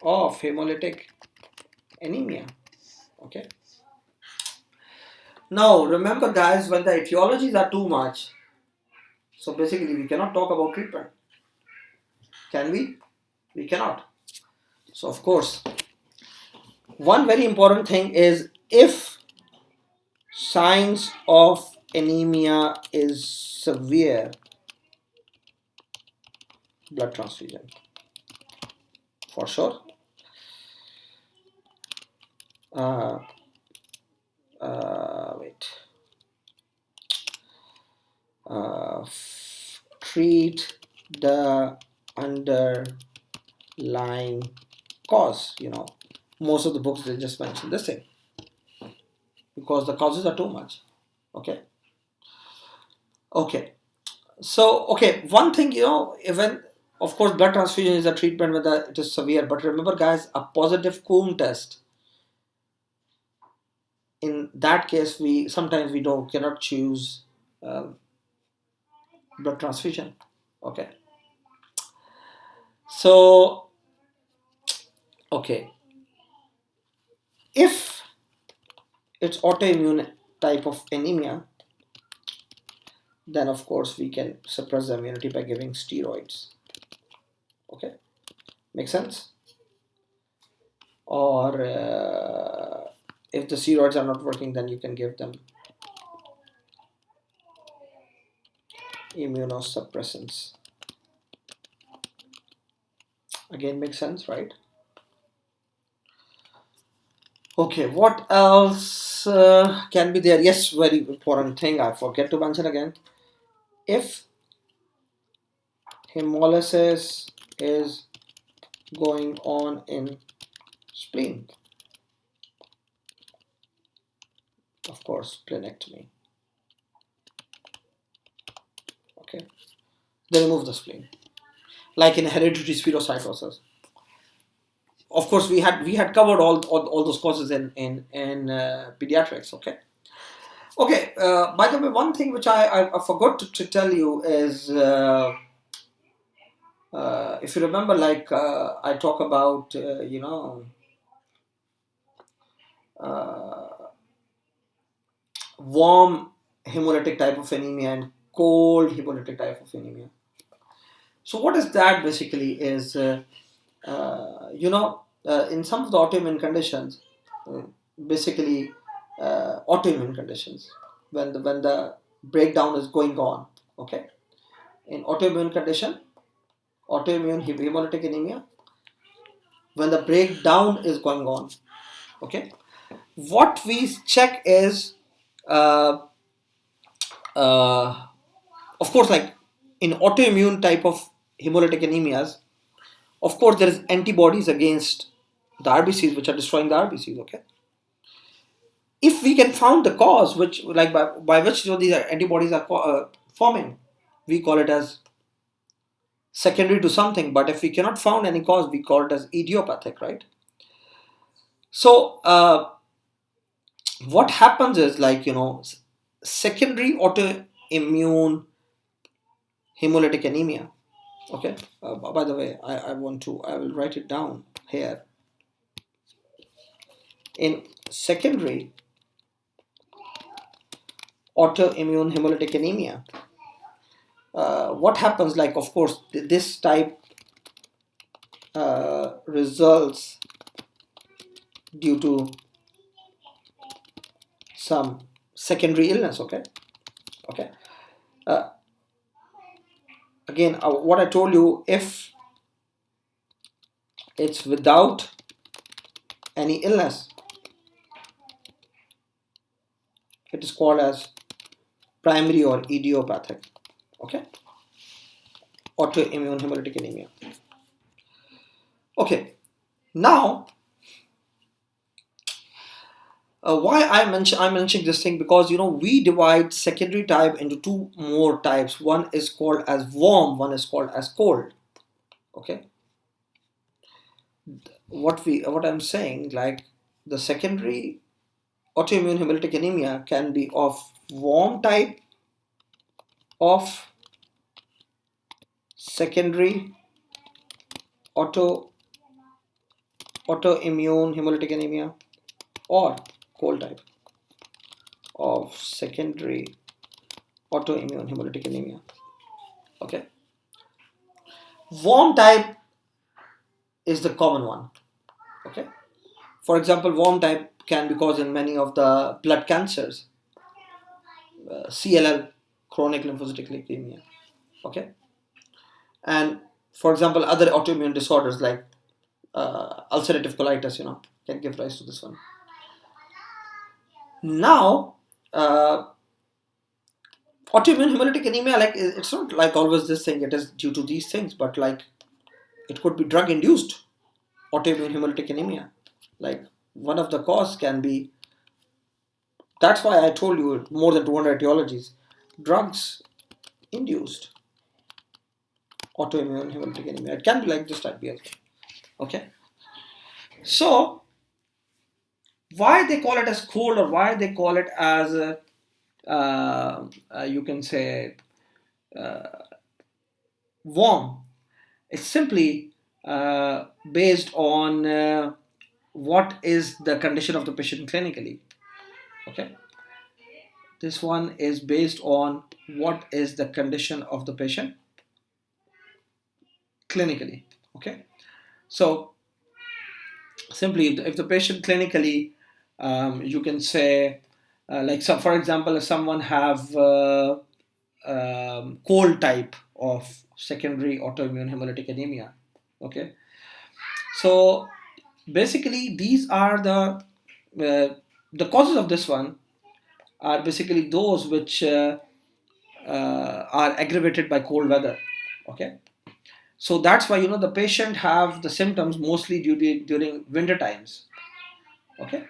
of hemolytic anemia? Okay. Now, remember, guys, when the etiologies are too much, so basically we cannot talk about treatment. Can we? We cannot. So, of course, one very important thing is if signs of anemia is severe, blood transfusion for sure. Wait. Treat the underlying cause. Most of the books they just mention this thing because the causes are too much. Okay. So one thing, even of course blood transfusion is a treatment whether it is severe, but remember, guys, a positive Coombs test, in that case we sometimes we cannot choose blood transfusion. Okay. So if it's autoimmune type of anemia, then of course we can suppress the immunity by giving steroids. Okay, make sense? Or if the steroids are not working, then you can give them immunosuppressants. Again, makes sense, right? Okay, what else can be there? Yes, very important thing I forget to mention again. If hemolysis is going on in spleen, of course, splenectomy. Okay, they remove the spleen, like in hereditary spherocytosis. Of course, we had covered all those causes in pediatrics. Okay, Okay. By the way, one thing which I forgot to tell you is, if you remember, like I talk about, uh, warm hemolytic type of anemia and cold hemolytic type of anemia. So what is that basically is, in some of the autoimmune conditions, uh, basically autoimmune conditions, when the breakdown is going on, okay, in autoimmune condition, autoimmune hemolytic anemia, when the breakdown is going on, okay, what we check is, uh, uh, of course, like in autoimmune type of hemolytic anemias, of course there is antibodies against the RBCs which are destroying the RBCs, okay. If we can found the cause which, like, by which these antibodies are forming, we call it as secondary to something. But if we cannot found any cause, we call it as idiopathic, right? So what happens is, like, secondary autoimmune hemolytic anemia, okay. By the way, I will write it down here. In secondary autoimmune hemolytic anemia, what happens, like, of course, this type results due to some secondary illness, okay. Okay. uh, Again, what I told you, if it's without any illness, it is called as primary or idiopathic, okay, autoimmune hemolytic anemia. Okay, now, why I'm mentioning this thing, because we divide secondary type into two more types. One is called as warm, one is called as cold, okay. What I'm saying, like, the secondary autoimmune hemolytic anemia can be of warm type of secondary auto autoimmune hemolytic anemia, or cold type of secondary autoimmune hemolytic anemia, okay. Warm type is the common one, okay. For example, warm type can be caused in many of the blood cancers, CLL, chronic lymphocytic leukemia, okay. And for example, other autoimmune disorders like ulcerative colitis, can give rise to this one. Now, autoimmune hemolytic anemia, like, it's not like always this thing, it is due to these things, but, like, it could be drug induced autoimmune hemolytic anemia. Like, one of the cause can be, that's why I told you more than 200 etiologies, drugs induced autoimmune hemolytic anemia. It can be like this type as well, okay. So why they call it as cold, or why they call it as you can say warm, it's simply based on what is the condition of the patient clinically, okay. This one is based on what is the condition of the patient clinically, okay. So simply, if the patient clinically, you can say, like, so for example, if someone have cold type of secondary autoimmune hemolytic anemia, okay. So basically, these are the causes of this one are basically those which are aggravated by cold weather, okay. So that's why the patient have the symptoms mostly during winter times, okay.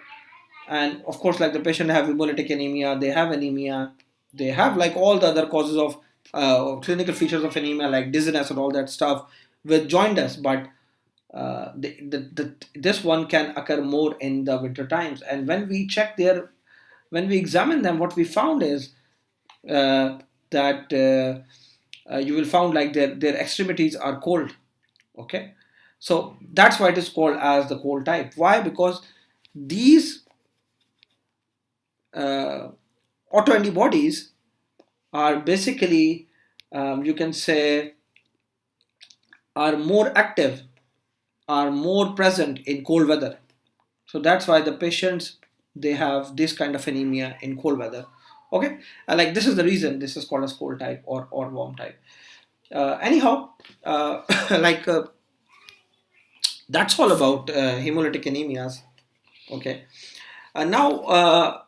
And of course, like, the patient have hemolytic anemia, they have anemia, they have, like, all the other causes of clinical features of anemia, like dizziness and all that stuff with jaundice. But this one can occur more in the winter times. And when we check their when we examine them, what we found is that you will found like their extremities are cold. Okay, so that's why it is called as the cold type. Why? Because these autoantibodies are basically, you can say, are more active, are more present in cold weather. So that's why the patients, they have this kind of anemia in cold weather. Okay, like this is the reason this is called as cold type or warm type. Anyhow, like that's all about hemolytic anemias. Okay, now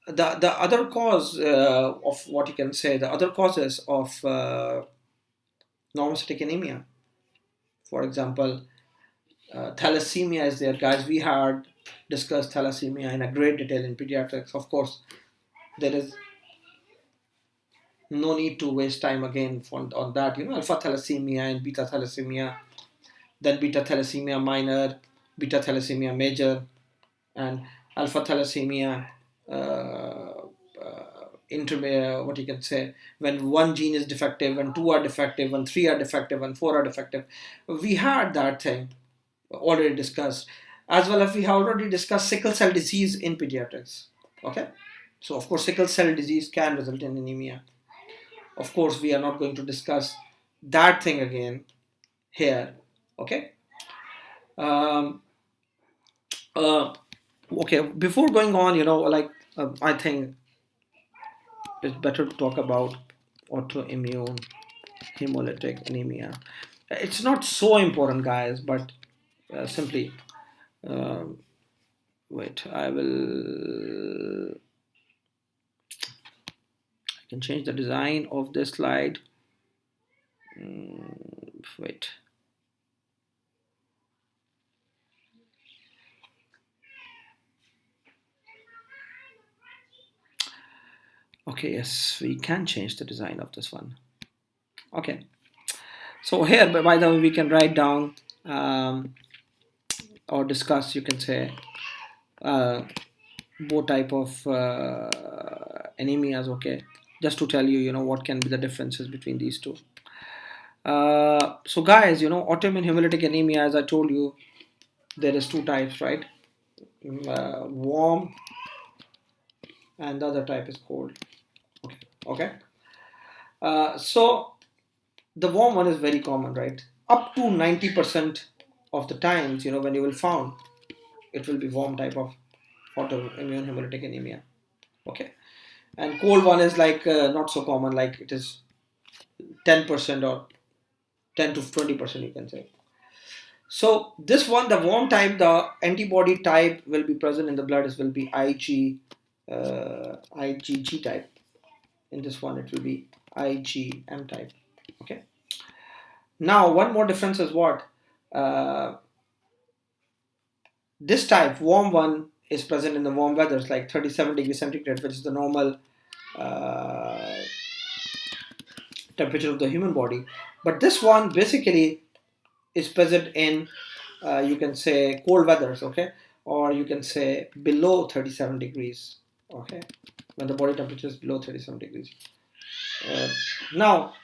the other cause of what you can say, the other causes of normocytic anemia, for example, thalassemia is there, guys. We had discussed thalassemia in a great detail in pediatrics. Of course, there is no need to waste time again on that. Alpha thalassemia and beta thalassemia, then beta thalassemia minor, beta thalassemia major, and alpha thalassemia. What you can say, when one gene is defective, when two are defective, when three are defective, when four are defective. We had that thing already discussed, as well as we have already discussed sickle cell disease in pediatrics. Okay, so of course sickle cell disease can result in anemia. Of course we are not going to discuss that thing again here. Okay, um, okay, before going on, like I think it's better to talk about autoimmune hemolytic anemia. It's not so important, guys, but simply um, wait, I can change the design of this slide. Wait. Okay, yes, we can change the design of this one. Okay, so here, by the way, we can write down or discuss, you can say, both type of anemias. Okay, just to tell you, what can be the differences between these two. So guys, autoimmune hemolytic anemia, as I told you, there is two types, right? Warm, and the other type is cold. Okay. So the warm one is very common, right? Up to 90% of the times, when you will found, it will be warm type of autoimmune hemolytic anemia. Okay, and cold one is like not so common, like it is 10% or 10 to 20%, you can say. So this one, the warm type, the antibody type will be present in the blood. It will be IgG type. In this one, it will be IgM type. Okay. Now, one more difference is what? Uh, this type, warm one, is present in the warm weathers like 37 degrees centigrade, which is the normal uh, temperature of the human body. But this one basically is present in, you can say, cold weathers, okay? Or you can say below 37 degrees, okay? When the body temperature is below 37 degrees. Now,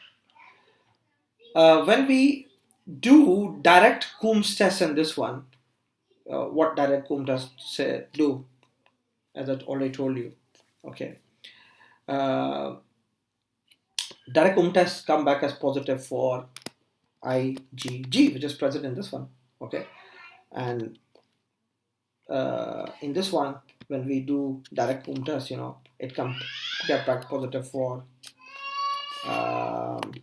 when we do direct Coombs test in this one, what direct Coombs tests do, as I already told you, okay? Uh, direct Coombs tests come back as positive for IgG, which is present in this one, okay? And in this one, when we do direct Coombs test, it comes get back positive for um,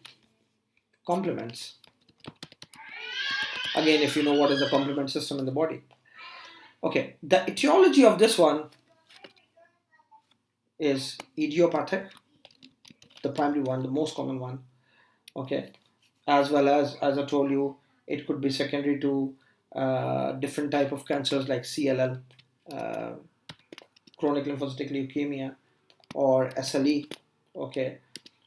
complements. Again, if you know what is the complement system in the body. Okay, the etiology of this one is idiopathic, the primary one, the most common one. Okay, as well as I told you, it could be secondary to different type of cancers like CLL, uh, chronic lymphocytic leukemia, or SLE. Okay,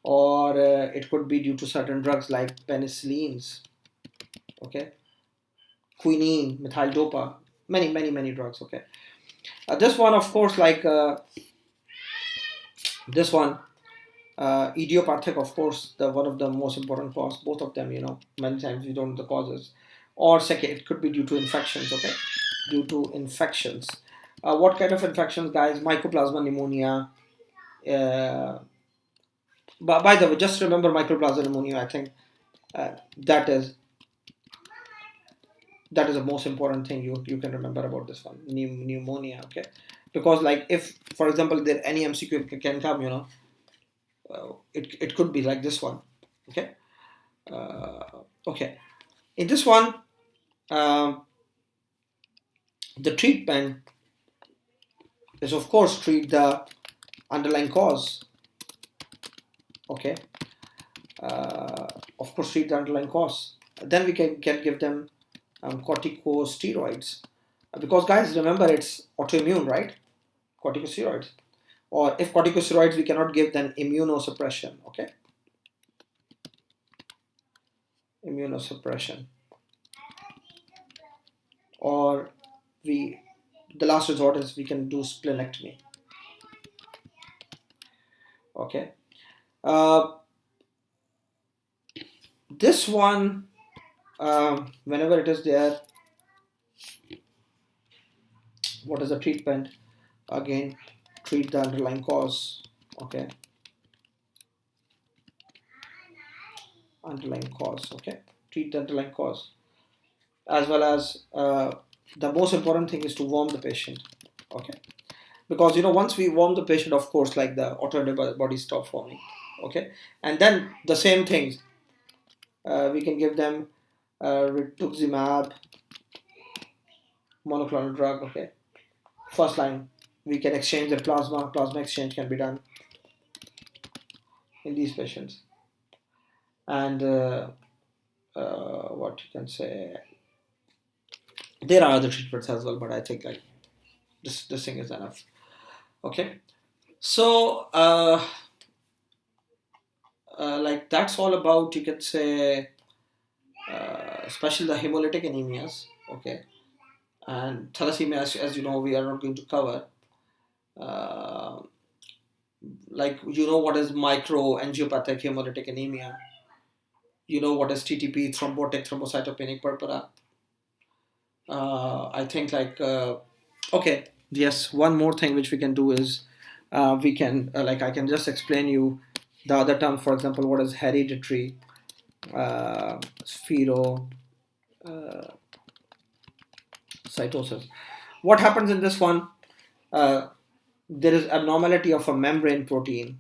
or it could be due to certain drugs like penicillins. Okay, quinine, methyl dopa, many drugs. Okay, this one, of course, like This one, idiopathic, of course, the one of the most important cause. Both of them, many times we don't know the causes. Or second, it could be due to infections. Okay, due to infections. What kind of infections, guys? Mycoplasma pneumonia. Uh, but by the way, just remember mycoplasma pneumonia. I think uh, that is that is the most important thing you can remember about this one, pneumonia. Okay, because like if, for example, there any MCQ can come, it could be like this one. Okay. uh, okay, in this one, um, the treatment is, of course, treat the underlying cause. Okay. uh, of course, treat the underlying cause. Then we can give them corticosteroids. Because, guys, remember, it's autoimmune, right? Corticosteroids. Or if corticosteroids we cannot give, then immunosuppression. Okay, immunosuppression. Or we the last resort is we can do splenectomy. Okay. uh, this one, whenever it is there, what is the treatment? Again, treat the underlying cause. Okay, underlying cause. Okay, treat the underlying cause, as well as the most important thing is to warm the patient. Okay, because once we warm the patient, of course, like the autoantibodies stop forming. Okay, and then the same things, we can give them rituximab, monoclonal drug. Okay, first line, we can exchange the plasma exchange can be done in these patients. And what you can say, there are other treatments as well, but I think like this thing is enough. Okay, so like that's all about, you can say, especially the hemolytic anemias. Okay, and thalassemia, as you know, we are not going to cover. uh, like, what is microangiopathic hemolytic anemia, what is TTP, thrombotic thrombocytopenic purpura. I think like, okay, yes, one more thing which we can do is, we can, like, I can just explain you the other term. For example, what is hereditary spherocytosis? What happens in this one? uh, there is abnormality of a membrane protein.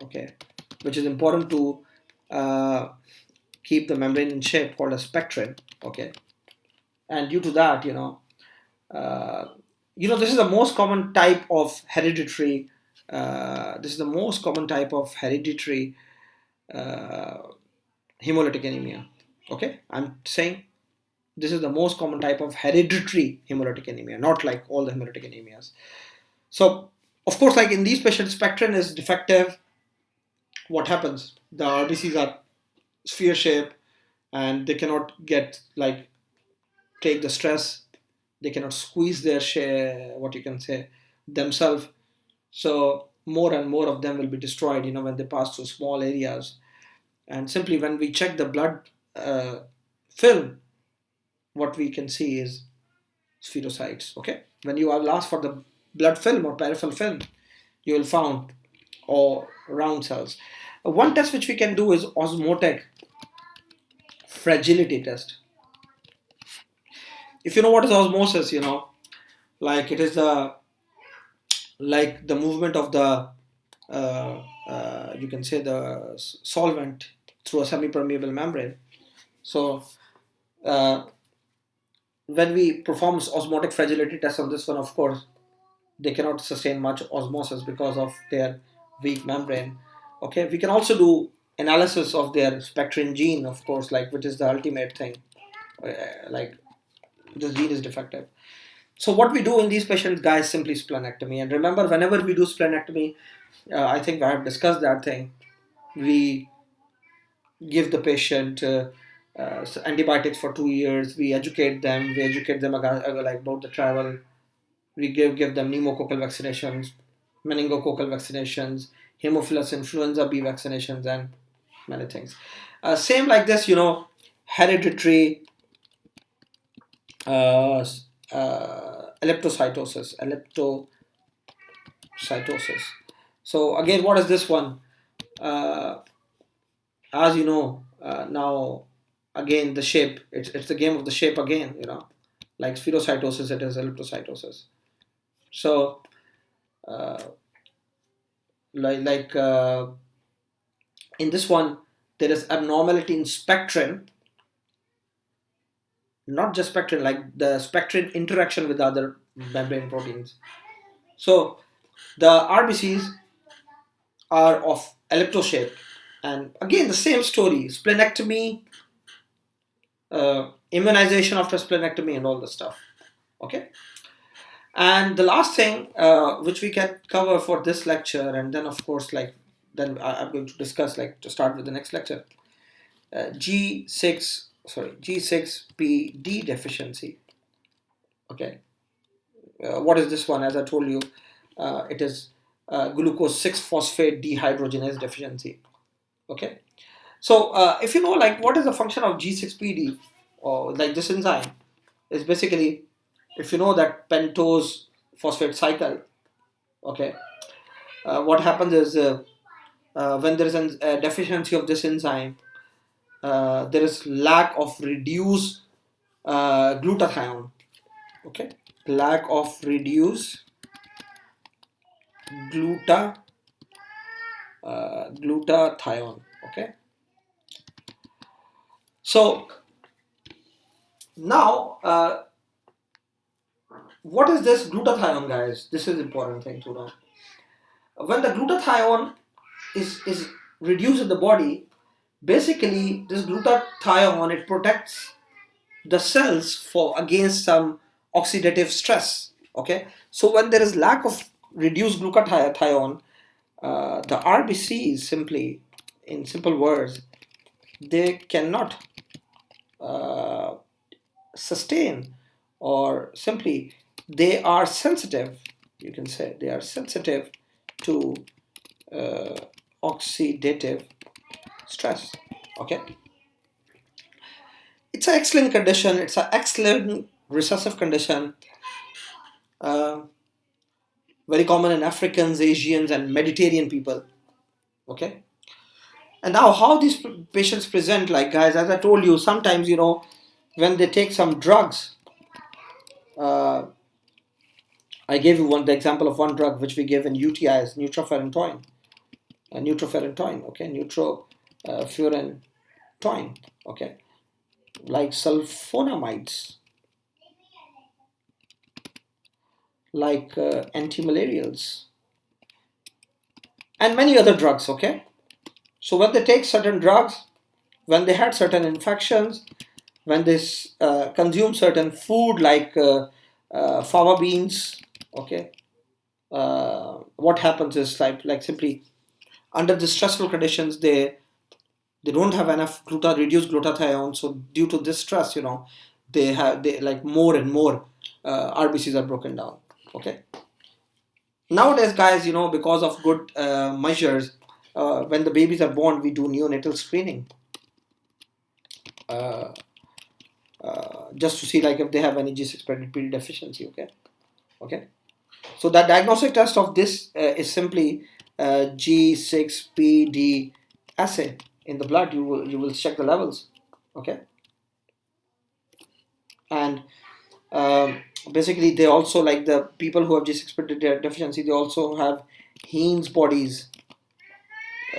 Okay, which is important to uh, keep the membrane in shape, called a spectrin. Okay, and due to that, uh, this is the most common type of hereditary. This is the most common type of hereditary uh, hemolytic anemia. Okay, I'm saying this is the most common type of hereditary hemolytic anemia, not like all the hemolytic anemias. So, of course, like in these patients, spectrin is defective. What happens? The RBCs are sphere shape, and they cannot get like take the stress. They cannot squeeze their share, what you can say, themselves. So more and more of them will be destroyed. When they pass through small areas, and simply when we check the blood film, what we can see is spherocytes. Okay, when you are asked for the blood film or peripheral film, you will found or round cells. One test which we can do is osmotic fragility test. If you know what is osmosis, like it is the movement of the you can say the solvent through a semi-permeable membrane. So uh, when we perform osmotic fragility test on this one, of course, they cannot sustain much osmosis because of their weak membrane. Okay, we can also do analysis of their spectrin gene, of course, like, which is the ultimate thing. Like, this gene is defective. So what we do in these patients, guys, simply splenectomy. And remember, whenever we do splenectomy, I think I have discussed that thing. We give the patient antibiotics for 2 years. We educate them. Like about the travel. We give them pneumococcal vaccinations, meningococcal vaccinations, Haemophilus influenza B vaccinations, and many things. Same like this, hereditary uh, elliptocytosis. So again, what is this one? Uh, as you know, now again the shape. It's the game of the shape again. Like spherocytosis, it is elliptocytosis. So uh, like in this one, there is abnormality in spectrin, not just spectrin, like the spectrin interaction with other membrane proteins. So the RBCs are of ellipto shape, and again the same story: splenectomy, immunization after splenectomy, and all the stuff. Okay. And the last thing which we can cover for this lecture, and then of course, I'm going to discuss, like, to start with the next lecture, G6PD deficiency. Okay, what is this one? As I told you, it is glucose 6-phosphate dehydrogenase deficiency. Okay, so if you know, like, what is the function of G6PD, or like this enzyme, is basically, if you know that pentose phosphate cycle. Okay, what happens is, when there is a deficiency of this enzyme, there is lack of reduced glutathione. Okay, lack of reduced glutathione. Okay, so now what is this glutathione, guys? This is important thing to know. When the glutathione is reduced in the body, basically this glutathione, it protects the cells for against some oxidative stress. Okay, so when there is lack of reduced glutathione, the RBCs, simply, in simple words, they cannot uh, sustain, or simply they are sensitive, you can say they are sensitive to uh, oxidative stress. Okay, it's an excellent condition, it's an excellent recessive condition, uh, very common in Africans, Asians, and Mediterranean people. Okay, and now how these patients present, like, guys, as I told you, sometimes, when they take some drugs, uh, I gave you the example of one drug which we give in UTIs, nutrofurantoin, okay, nutrofurantoin, okay, like sulfonamides, like antimalarials, and many other drugs. Okay, so when they take certain drugs, when they had certain infections, when they consume certain food, like fava beans, okay, what happens is, like simply, under the stressful conditions, they don't have enough reduced glutathione. So due to this stress, they like more and more RBCs are broken down. Okay, nowadays, guys, because of good measures, when the babies are born, we do neonatal screening, uh, just to see, like, if they have any G6PD deficiency. Okay, so the diagnostic test of this is simply G6PD assay in the blood. You will check the levels. Okay, and basically, they also, like, the people who have G6PD deficiency, they also have Heinz bodies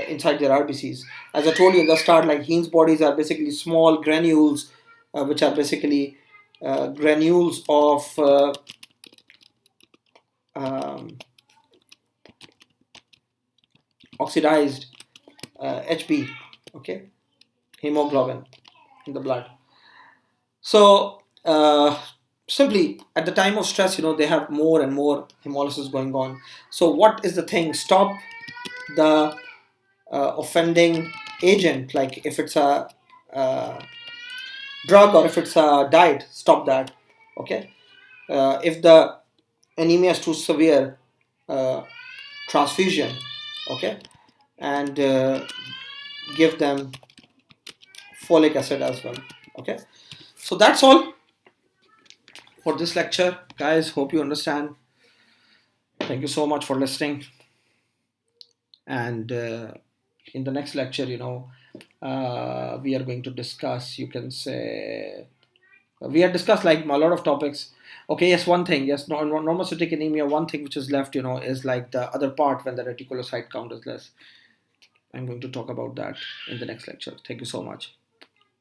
inside their RBCs. As I told you in the start, like, Heinz bodies are basically small granules, which are basically granules of um, oxidized HB, okay, hemoglobin in the blood. So simply, at the time of stress, they have more and more hemolysis going on. So what is the thing? Stop the offending agent, like if it's a drug or if it's a diet, stop that. Okay, if the anemia is too severe, uh, transfusion, okay, and give them folic acid as well. Okay, so that's all for this lecture, guys. Hope you understand. Thank you so much for listening. And in the next lecture, we are going to discuss, you can say, we had discussed like a lot of topics. Okay, yes, one thing, yes, normocytic anemia, one thing which is left, is like the other part when the reticulocyte count is less. I'm going to talk about that in the next lecture. Thank you so much.